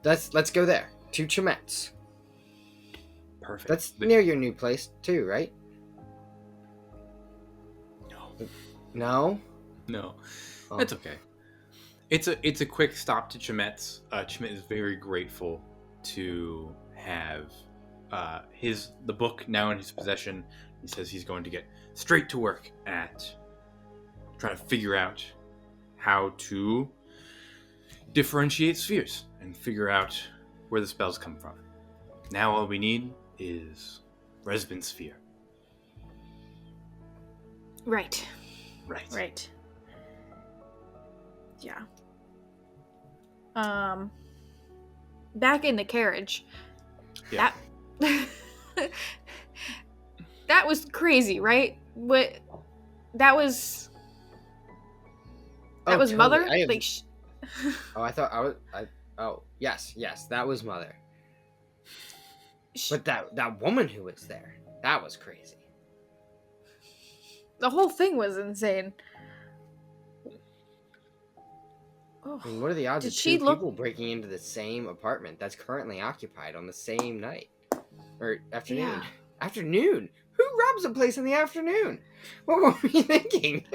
let's go there. To Chimet's. Perfect. That's near your new place, too, right? No? No. Oh. That's okay. It's a quick stop to Chimet's. Chimet is very grateful to have the book now in his possession. He says he's going to get straight to work at trying to figure out how to differentiate spheres and figure out where the spells come from. Now all we need is Resbin's sphere. Right. Yeah. Back in the carriage. Yeah. That was crazy, right? That was Totally. Mother? Yes, that was Mother. But that woman who was there, that was crazy. The whole thing was insane. Oh. I mean, what are the odds Did of she two look- people breaking into the same apartment that's currently occupied on the same night? Or afternoon? Yeah. Afternoon? Who robs a place in the afternoon? What were we thinking?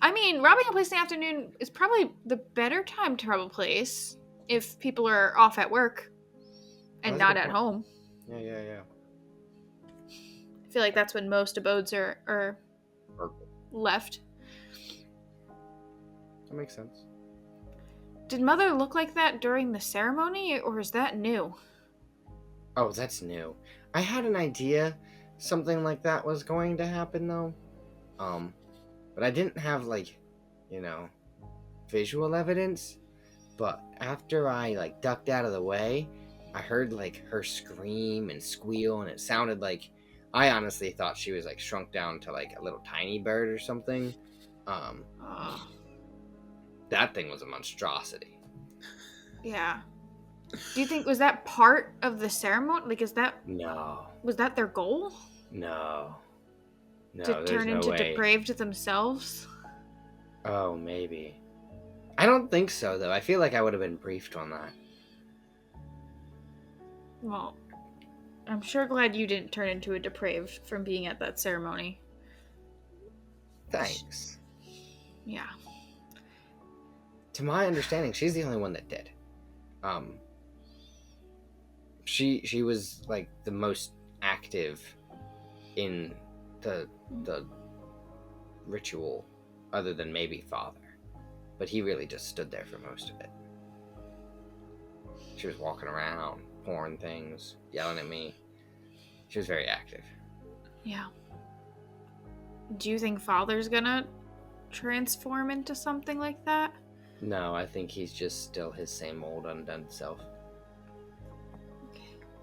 I mean, robbing a place in the afternoon is probably the better time to rob a place if people are off at work and that's a not good at point. home. Yeah. I feel like that's when most abodes are Or- left. That makes sense. Did Mother look like that during the ceremony, or is that new? Oh, that's new. I had an idea something like that was going to happen, though. But I didn't have, like, visual evidence. But after I, ducked out of the way, I heard, her scream and squeal, and it sounded like... I honestly thought she was, shrunk down to, a little tiny bird or something. That thing was a monstrosity. Yeah. Do you think, was that part of the ceremony? No. Was that their goal? No, To there's turn no into way. depraved themselves? Oh, maybe. I don't think so, though. I feel like I would have been briefed on that. Well, I'm sure glad you didn't turn into a depraved from being at that ceremony. Thanks. Yeah. To my understanding, she's the only one that did. She was the most active in the ritual, other than maybe Father, but he really just stood there for most of it. She was walking around, pouring things, yelling at me. She was very active. Yeah. Do you think Father's gonna transform into something like that? No, I think he's just still his same old undone self.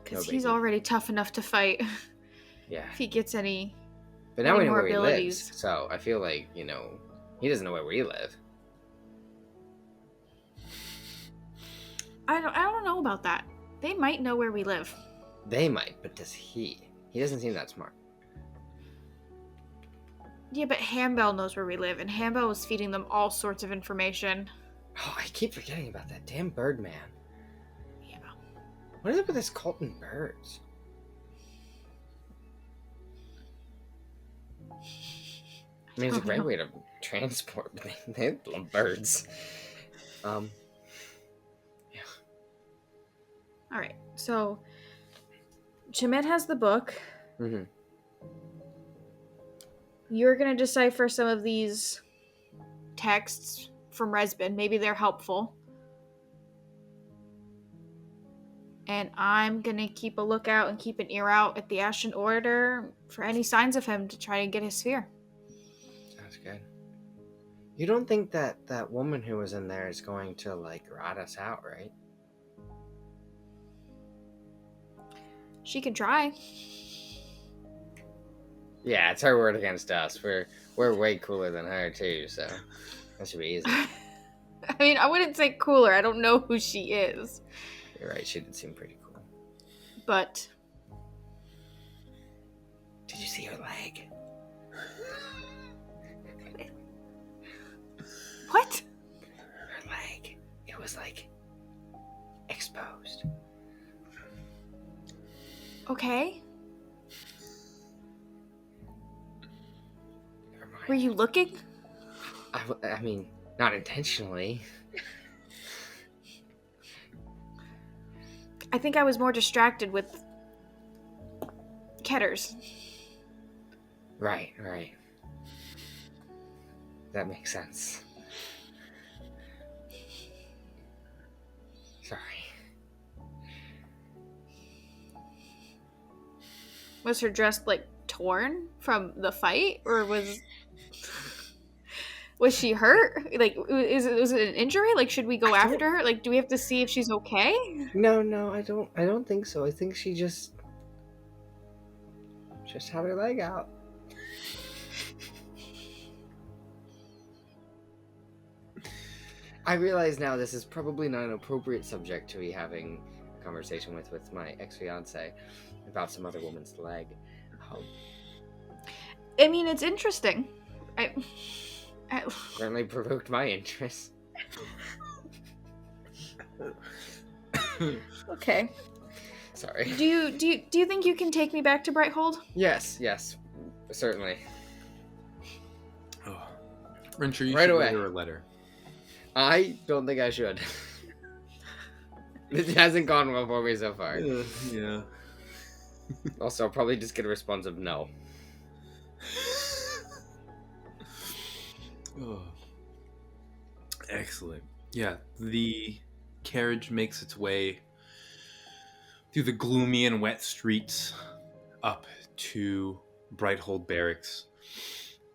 Because No he's biggie. already tough enough to fight. Yeah. If he gets any... But now we know more where he abilities. lives, so I feel like, he doesn't know where we live. I don't know about that. They might know where we live. They might, but does he? He doesn't seem that smart. Yeah, but Hambell knows where we live, and Hambell was feeding them all sorts of information. Oh, I keep forgetting about that damn Birdman. Yeah. What is it with this cult and birds? I mean, it's a great way to transport, but they love birds. Yeah. Alright, so... Chimette has the book. Mm-hmm. You're gonna decipher some of these texts from Resbin. Maybe they're helpful. And I'm gonna keep a lookout and keep an ear out at the Ashen Order for any signs of him to try to get his sphere. Sounds good. You don't think that woman who was in there is going to, rat us out, right? She can try. Yeah, it's her word against us. We're way cooler than her, too, so that should be easy. I mean, I wouldn't say cooler. I don't know who she is. You're right, she did seem pretty cool. But... Did you see her leg? What? Her leg. It was, exposed. Okay. Never mind. Were you looking? I mean, not intentionally. I think I was more distracted with Ketters. Right. That makes sense. Sorry. Was her dress torn from the fight, or was she hurt? Was it an injury? Should we go after her? Do we have to see if she's okay? No, I don't think so. I think she just had her leg out. I realize now this is probably not an appropriate subject to be having a conversation with my ex-fiance about some other woman's leg. I mean, it's interesting. I Certainly provoked my interest. Okay. Sorry. Do you think you can take me back to Brighthold? Yes, certainly. Oh. Renshor, you Right should away. write her a letter. I don't think I should. This hasn't gone well for me so far. Yeah. Also, I'll probably just get a response of no. Oh. Excellent. Yeah, the carriage makes its way through the gloomy and wet streets up to Brighthold Barracks.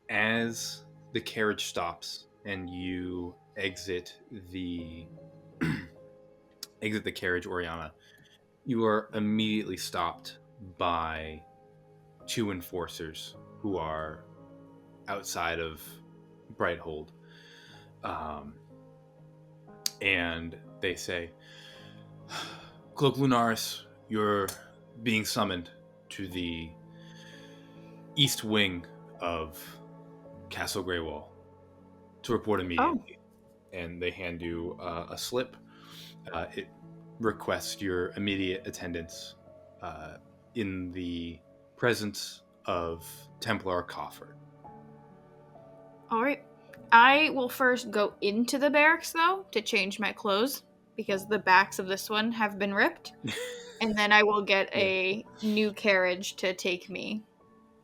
As the carriage stops and you exit the carriage, Orianna, you are immediately stopped by two enforcers who are outside of Brighthold. And they say, Cloak Lunaris, you're being summoned to the east wing of Castle Greywall to report immediately. And they hand you a slip. It requests your immediate attendance in the presence of Templar Coffer. All right. I will first go into the barracks, though, to change my clothes, because the backs of this one have been ripped. And then I will get a new carriage to take me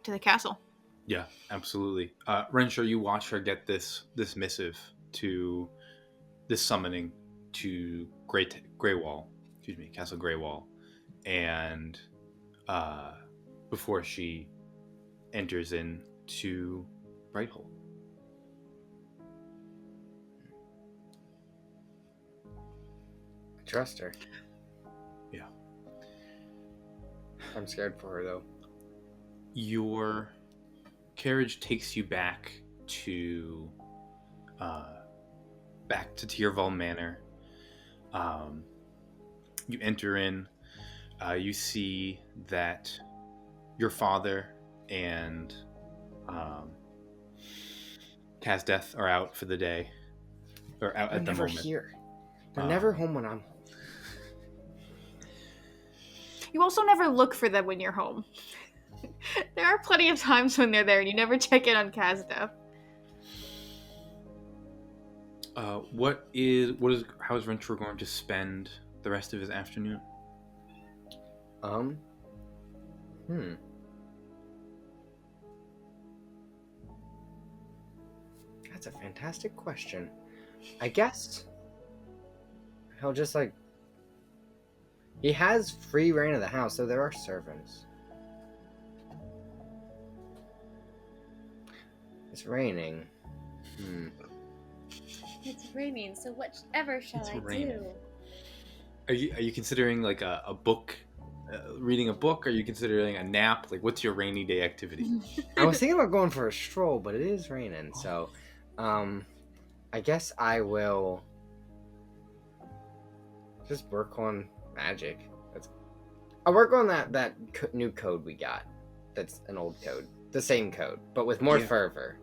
to the castle. Yeah, absolutely. Renshor, you watch her get this missive to this summoning to Castle Greywall, and before she enters into Brighthold. I trust her. Yeah. I'm scared for her, though. Your carriage takes you back to Tierval Manor. You enter in. You see that your father and Kazdeth are out for the day, or out at the never moment. Here. They're never home when I'm home. You also never look for them when you're home. There are plenty of times when they're there and you never check in on Kazdeth. How is Renshor going to spend the rest of his afternoon? That's a fantastic question. I guess he'll just he has free reign of the house, so there are servants. It's raining. It's raining, so whatever shall It's I raining. do? Are you considering like a book, reading a book? Are you considering a nap? Like, what's your rainy day activity? I was thinking about going for a stroll, but it is raining, so I guess I will just work on magic. I'll work on that new code we got. That's an old code, the same code, but with more fervor.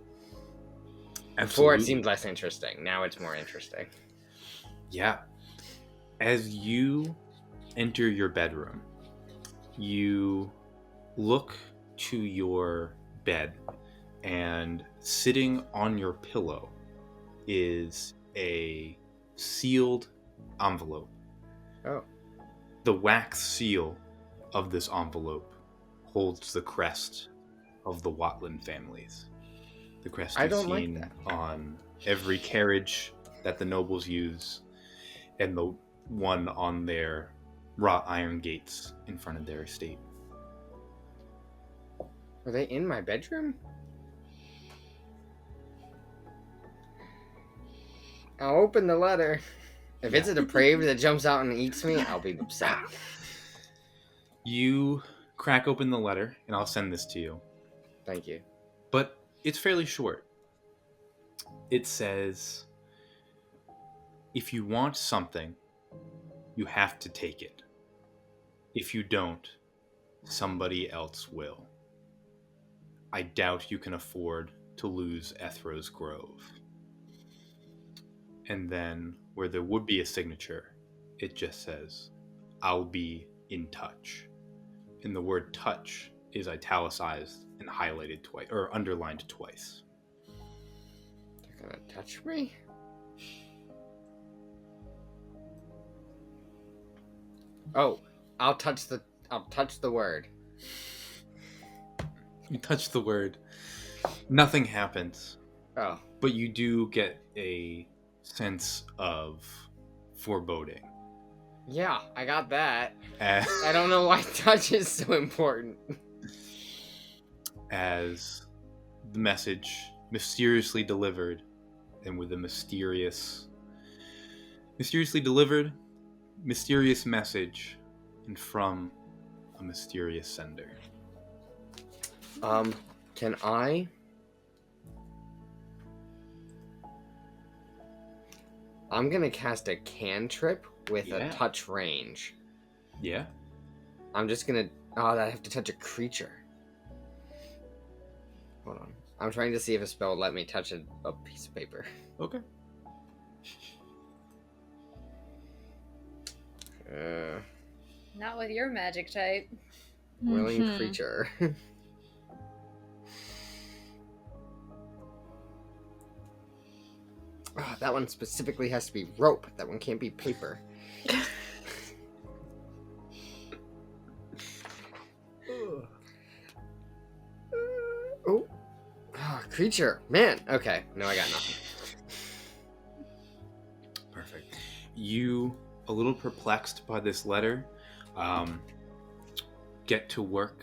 Before it seemed less interesting. Now it's more interesting. Yeah. As you enter your bedroom, you look to your bed, and sitting on your pillow is a sealed envelope. Oh. The wax seal of this envelope holds the crest of the Watland families. The crest you've seen on every carriage that the nobles use, and the one on their wrought iron gates in front of their estate. Are they in my bedroom? I'll open the letter. If it's a depraved that jumps out and eats me, I'll be upset. You crack open the letter, and I'll send this to you. Thank you. But it's fairly short. It says, if you want something, you have to take it. If you don't, somebody else will. I doubt you can afford to lose Ethro's Grove. And then where there would be a signature, it just says, "I'll be in touch." And the word touch is italicized and highlighted twice, or underlined twice. They're gonna touch me? Oh, I'll touch the word. You touch the word. Nothing happens. Oh. But you do get a sense of foreboding. Yeah, I got that. As, I don't know why touch is so important. as the message mysteriously delivered, and with a mysteriously delivered, mysterious message, and from a mysterious sender. Can I? I'm gonna cast a cantrip with a touch range. Yeah? I'm just gonna... Oh, I have to touch a creature. Hold on. I'm trying to see if a spell will let me touch a piece of paper. Okay. Not with your magic type. Willing creature. Oh, that one specifically has to be rope. That one can't be paper. Oh. Oh, creature. Man. Okay. No, I got nothing. Perfect. You, a little perplexed by this letter, get to work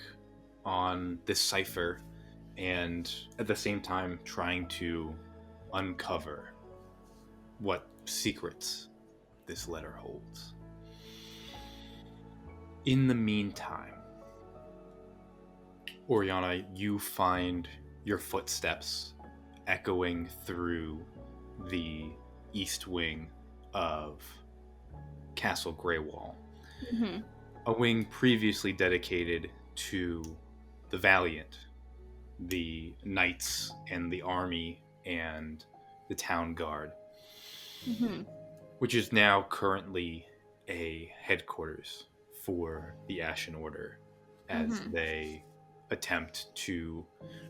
on this cipher, and at the same time trying to uncover what secrets this letter holds. In the meantime, Orianna, you find your footsteps echoing through the east wing of Castle Greywall, a wing previously dedicated to the Valiant, the Knights and the Army and the Town Guard, which is now currently a headquarters for the Ashen Order as they attempt to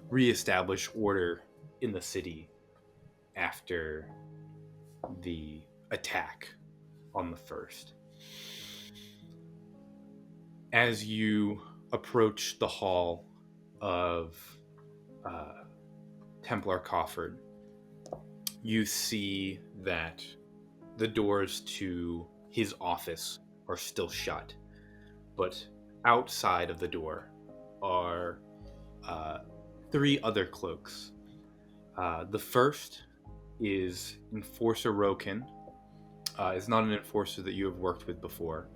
reestablish order in the city after the attack on the 1st. As you approach the hall of Templar Cofford, you see that the doors to his office are still shut, but outside of the door are 3 other cloaks. The first is Enforcer Roken. Is not an enforcer that you have worked with before.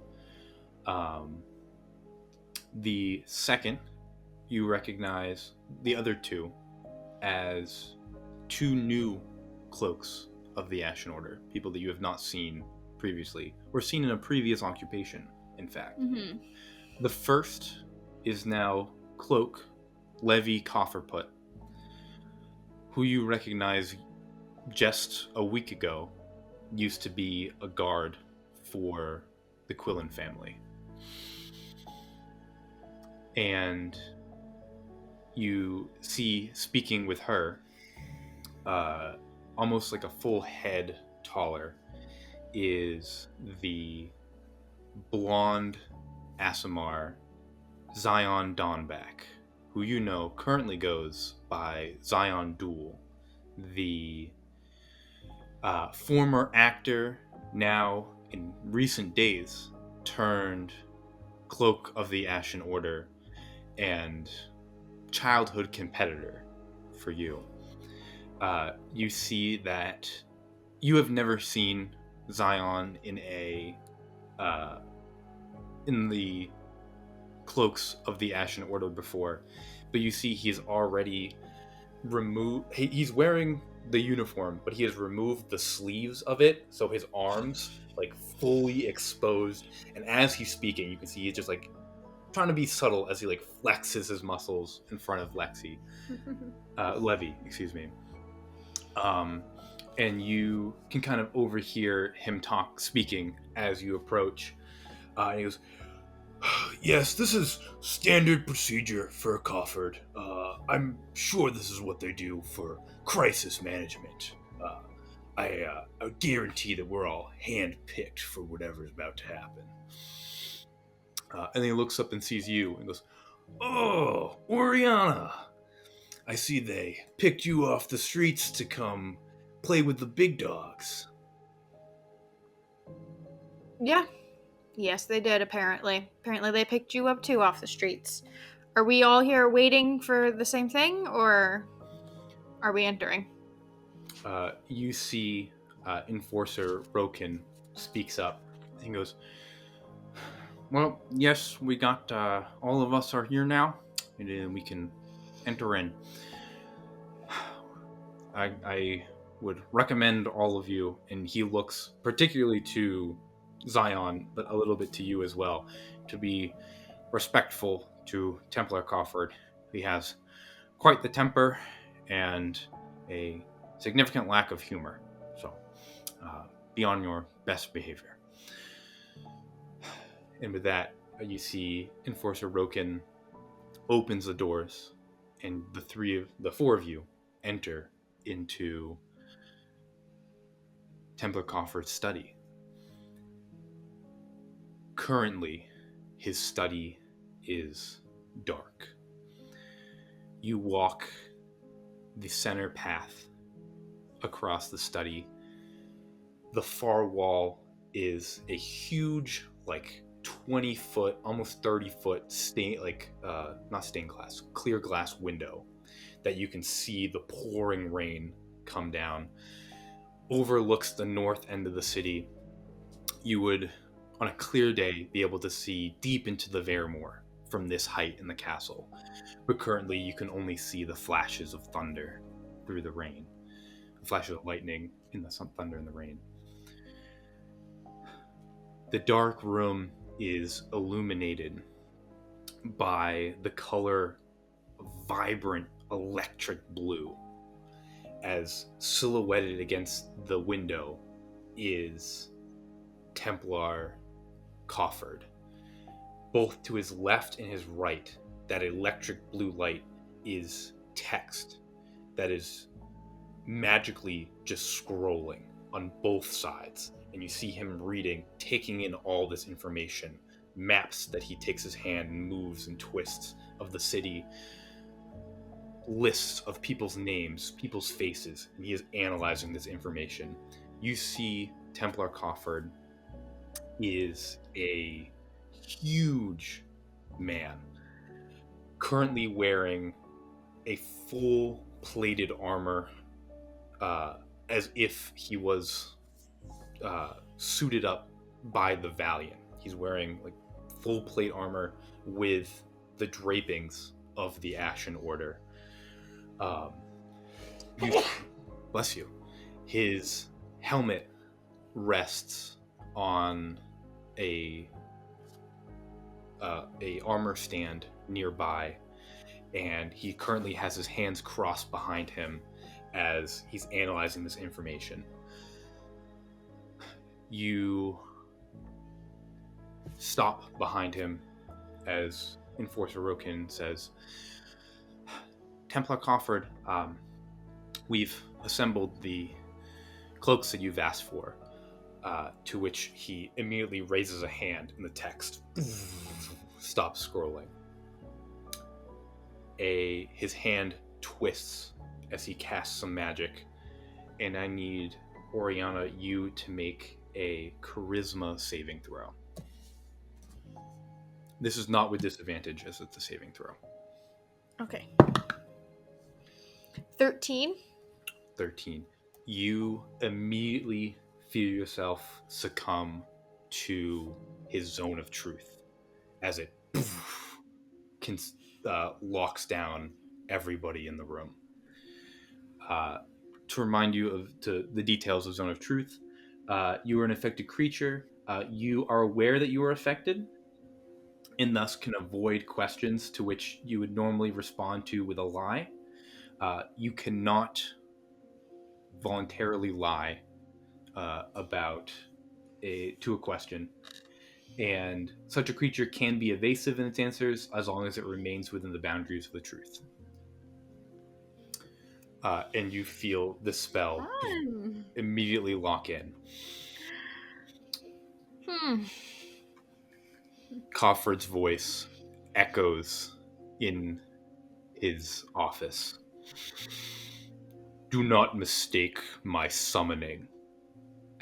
The second, you recognize the other 2 as 2 new cloaks of the Ashen Order, people that you have not seen previously, or seen in a previous occupation, in fact. The first is now Cloak Levi Cofferput, who you recognize just a week ago used to be a guard for the Quillen family. And you see, speaking with her, almost like a full head taller, is the blonde Aasimar Zion Dawnback, who you know currently goes by Zion Duel, the former actor, now in recent days turned Cloak of the Ashen Order and childhood competitor for you. You see that you have never seen Zion in the Cloaks of the Ashen Order before, but you see he's already removed. He's wearing the uniform, but he has removed the sleeves of it, so his arms like fully exposed. And as he's speaking, you can see he's just like trying to be subtle as he like flexes his muscles in front of Levi, excuse me. and you can kind of overhear him speaking as you approach. And he goes, "Yes, this is standard procedure for a Cofford. I'm sure this is what they do for crisis management. I guarantee that we're all hand-picked for whatever's about to happen." And he looks up and sees you and goes, "Oh, Orianna! I see they picked you off the streets to come play with the big dogs." Yeah. Yes, they did, apparently. Apparently they picked you up too off the streets. Are we all here waiting for the same thing, or are we entering? You see Enforcer Roken speaks up. He goes, "Well, yes, we got, all of us are here now, and we can enter in. I would recommend all of you," and he looks particularly to Zion, but a little bit to you as well, to be respectful to Templar Cofford. He has quite the temper and a significant lack of humor, so be on your best behavior. And with that, you see Enforcer Roken opens the doors, and the four of you enter into Templar Cofford's study. Currently, his study is dark. You walk the center path across the study. The far wall is a huge, 20-foot, almost 30-foot not stained glass, clear glass window that you can see the pouring rain come down. Overlooks the north end of the city. You would, on a clear day, be able to see deep into the Vermore from this height in the castle. But currently you can only see the flashes of thunder through the rain. The flashes of lightning in the thunder and the rain. The dark room is illuminated by the color vibrant electric blue, as silhouetted against the window is Templar Cofford. Both to his left and his right, that electric blue light is text that is magically just scrolling on both sides. And you see him reading, taking in all this information, maps that he takes his hand and moves and twists of the city, lists of people's names, people's faces, and he is analyzing this information. You see Templar Cofford is a huge man, currently wearing a full plated armor, as if he was suited up by the Valiant. He's wearing full plate armor with the drapings of the Ashen Order. Bless you. His helmet rests on a armor stand nearby, and he currently has his hands crossed behind him as he's analyzing this information. You stop behind him as Enforcer Roken says, "Templar Cofford, we've assembled the cloaks that you've asked for," to which he immediately raises a hand and the text stops scrolling. His hand twists as he casts some magic, and I need, Orianna, you to make a charisma saving throw. This is not with disadvantage, as it's a saving throw. Okay. 13. 13. You immediately feel yourself succumb to his zone of truth as it locks down everybody in the room. To remind you of the details of Zone of Truth, you are an affected creature. You are aware that you are affected, and thus can avoid questions to which you would normally respond to with a lie. You cannot voluntarily lie to a question, and such a creature can be evasive in its answers as long as it remains within the boundaries of the truth. And you feel the spell immediately lock in. Coffer's voice echoes in his office. Do not mistake my summoning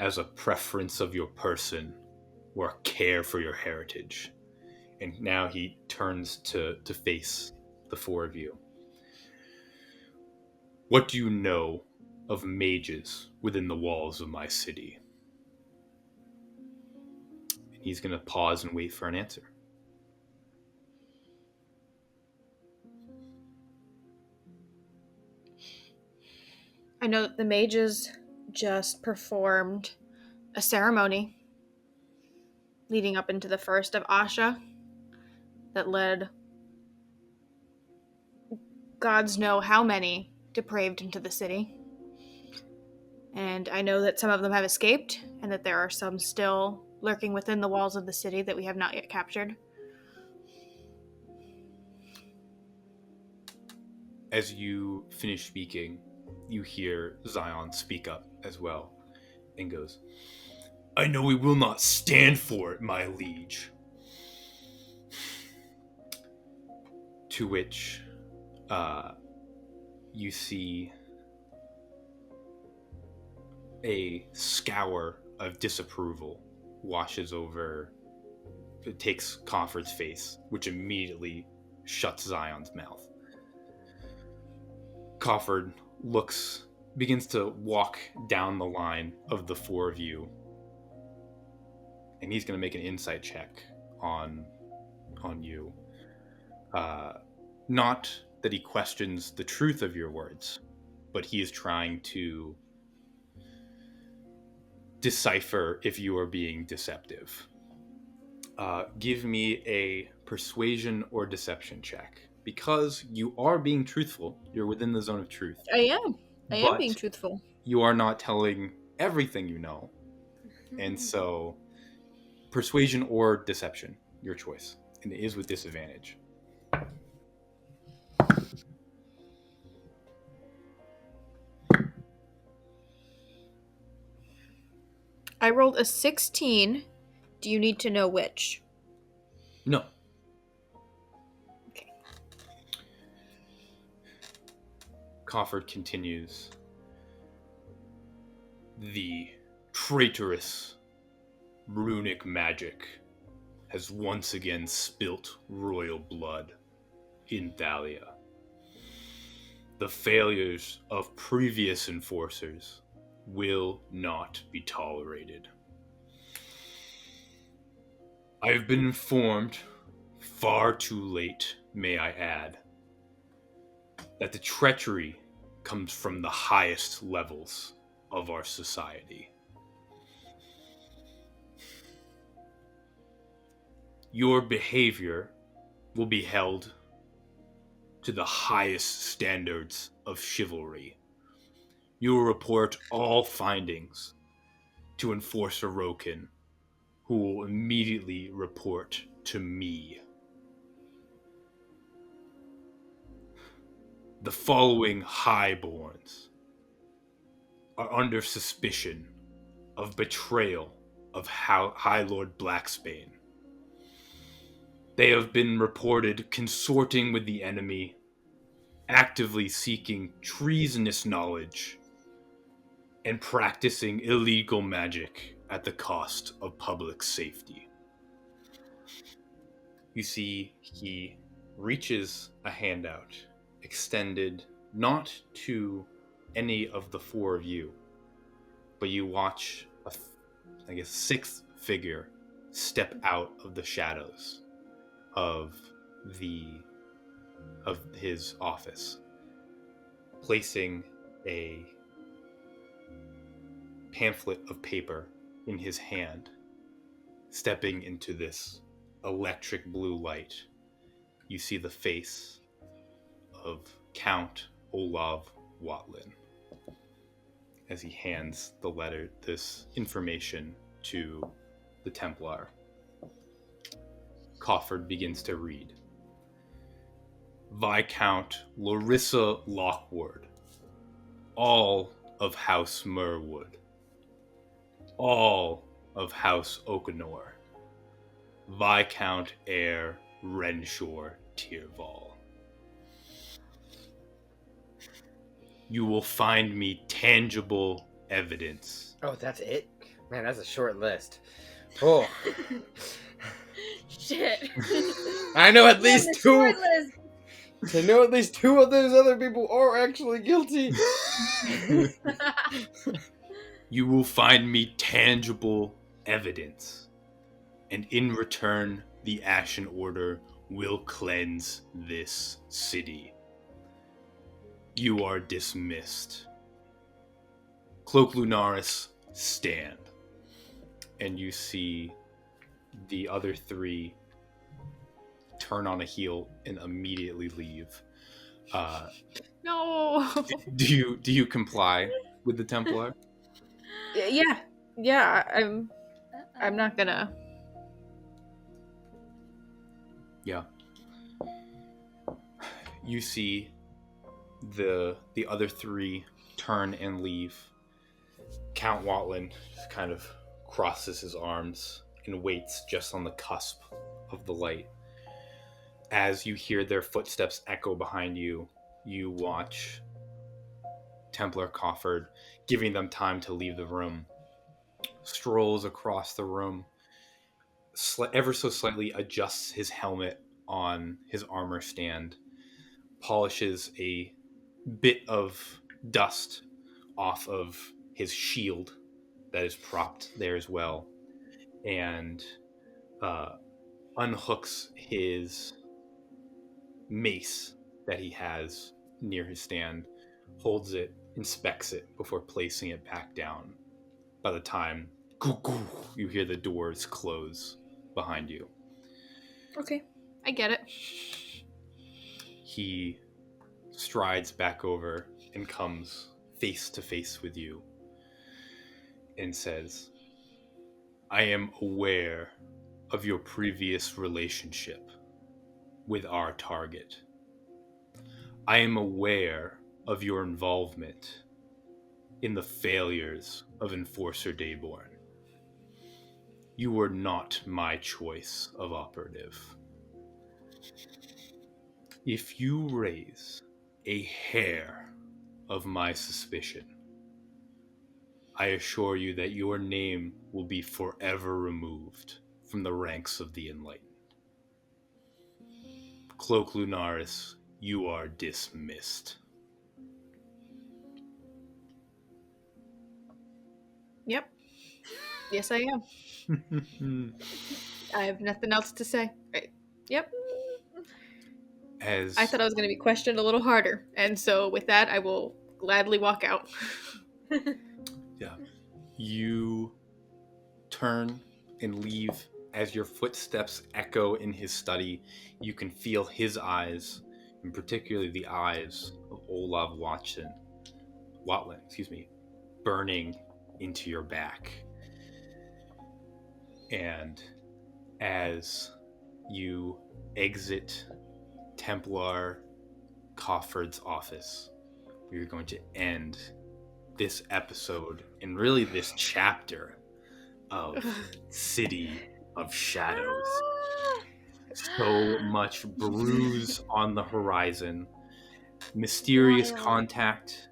as a preference of your person or a care for your heritage. And now he turns to face the four of you. What do you know of mages within the walls of my city? And he's going to pause and wait for an answer. I know that the mages just performed a ceremony leading up into the first of Asha that led gods know how many depraved into the city. And I know that some of them have escaped, and that there are some still lurking within the walls of the city that we have not yet captured. As you finish speaking, you hear Zion speak up as well and goes, I know we will not stand for it, my liege. To which you see a scour of disapproval washes over, it takes Coffer's face, which immediately shuts Zion's mouth. Coffer begins to walk down the line of the four of you, and he's going to make an insight check on you. Not that he questions the truth of your words, but he is trying to decipher if you are being deceptive. Give me a persuasion or deception check. Because you are being truthful, you're within the zone of truth. I am being truthful. You are not telling everything you know. And so, persuasion or deception, your choice. And it is with disadvantage. I rolled a 16. Do you need to know which? No. Okay. Coffer continues. The traitorous runic magic has once again spilt royal blood in Thalia. The failures of previous enforcers will not be tolerated. I have been informed, far too late, may I add, that the treachery comes from the highest levels of our society. Your behavior will be held to the highest standards of chivalry. You will report all findings to Enforcer Roken, who will immediately report to me. The following highborns are under suspicion of betrayal of High Lord Blacksbane. They have been reported consorting with the enemy, actively seeking treasonous knowledge, and practicing illegal magic at the cost of public safety. You see, he reaches a hand out, extended not to any of the four of you, but you watch a sixth figure step out of the shadows of his office, placing a pamphlet of paper in his hand, stepping into this electric blue light. You see the face of Count Olav Watlin. as he hands this information to the Templar. Crawford begins to read. Viscount Larissa Lockwood, all of House Merwood, all of House Okanor, Viscount Heir Renshor Tyrval. You will find me tangible evidence. Oh, that's it? Man, that's a short list. Oh. Shit. I know at least The two. short list. I know at least two of those other people are actually guilty. You will find me tangible evidence. And in return, the Ashen Order will cleanse this city. You are dismissed. Cloak Lunaris, stand. And you see the other three turn on a heel and immediately leave. No. Do you comply with the Templar? Yeah. I'm not gonna. Yeah. You see the other three turn and leave. Count Watland just kind of crosses his arms and waits just on the cusp of the light. As you hear their footsteps echo behind you, you watch Templar Crawford, giving them time to leave the room, strolls across the room, ever so slightly adjusts his helmet on his armor stand, polishes a bit of dust off of his shield that is propped there as well, and unhooks his mace that he has near his stand, holds it, inspects it before placing it back down. By the time you hear the doors close behind you. Okay, I get it. He strides back over and comes face to face with you and says, I am aware of your previous relationship with our target. I am aware of your involvement in the failures of Enforcer Dayborn. You were not my choice of operative. If you raise a hair of my suspicion, I assure you that your name will be forever removed from the ranks of the Enlightened. Cloak Lunaris, you are dismissed. Yep. Yes, I am. I have nothing else to say. Right. Yep. As I thought I was going to be questioned a little harder, and so with that, I will gladly walk out. Yeah, you turn and leave. As your footsteps echo in his study, you can feel his eyes, and particularly the eyes of Olav Watland, burning into your back. And as you exit Templar Crawford's office, we are going to end this episode and really this chapter of City of Shadows. So much bruise on the horizon. Mysterious Wild. contact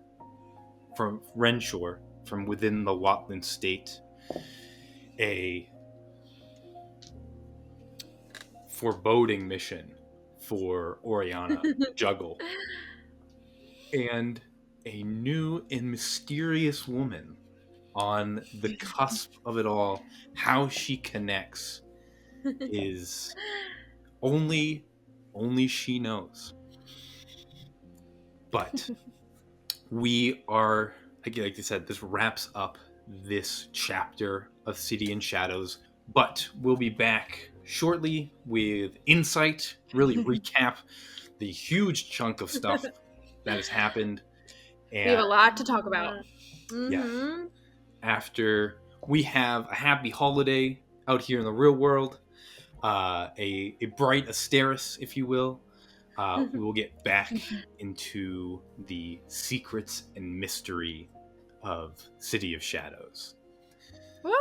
from Renshor from within the Watland state. A foreboding mission for Orianna Juggle. And a new and mysterious woman on the cusp of it all. How she connects is only she knows. But we are, again, like I said, this wraps up this chapter of City in Shadows. But we'll be back shortly with insight, really recap the huge chunk of stuff that has happened. We have a lot to talk about. Mm-hmm. After we have a happy holiday out here in the real world, a bright Asteris, if you will, we will get back into the secrets and mystery of City of Shadows. Woo!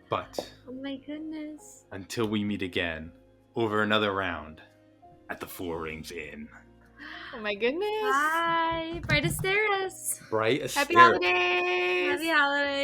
But Oh my goodness. until we meet again over another round at the Four Rings Inn. Oh my goodness. Bye. Bright Asteris. Bright Asteris. Happy holidays. Happy holidays.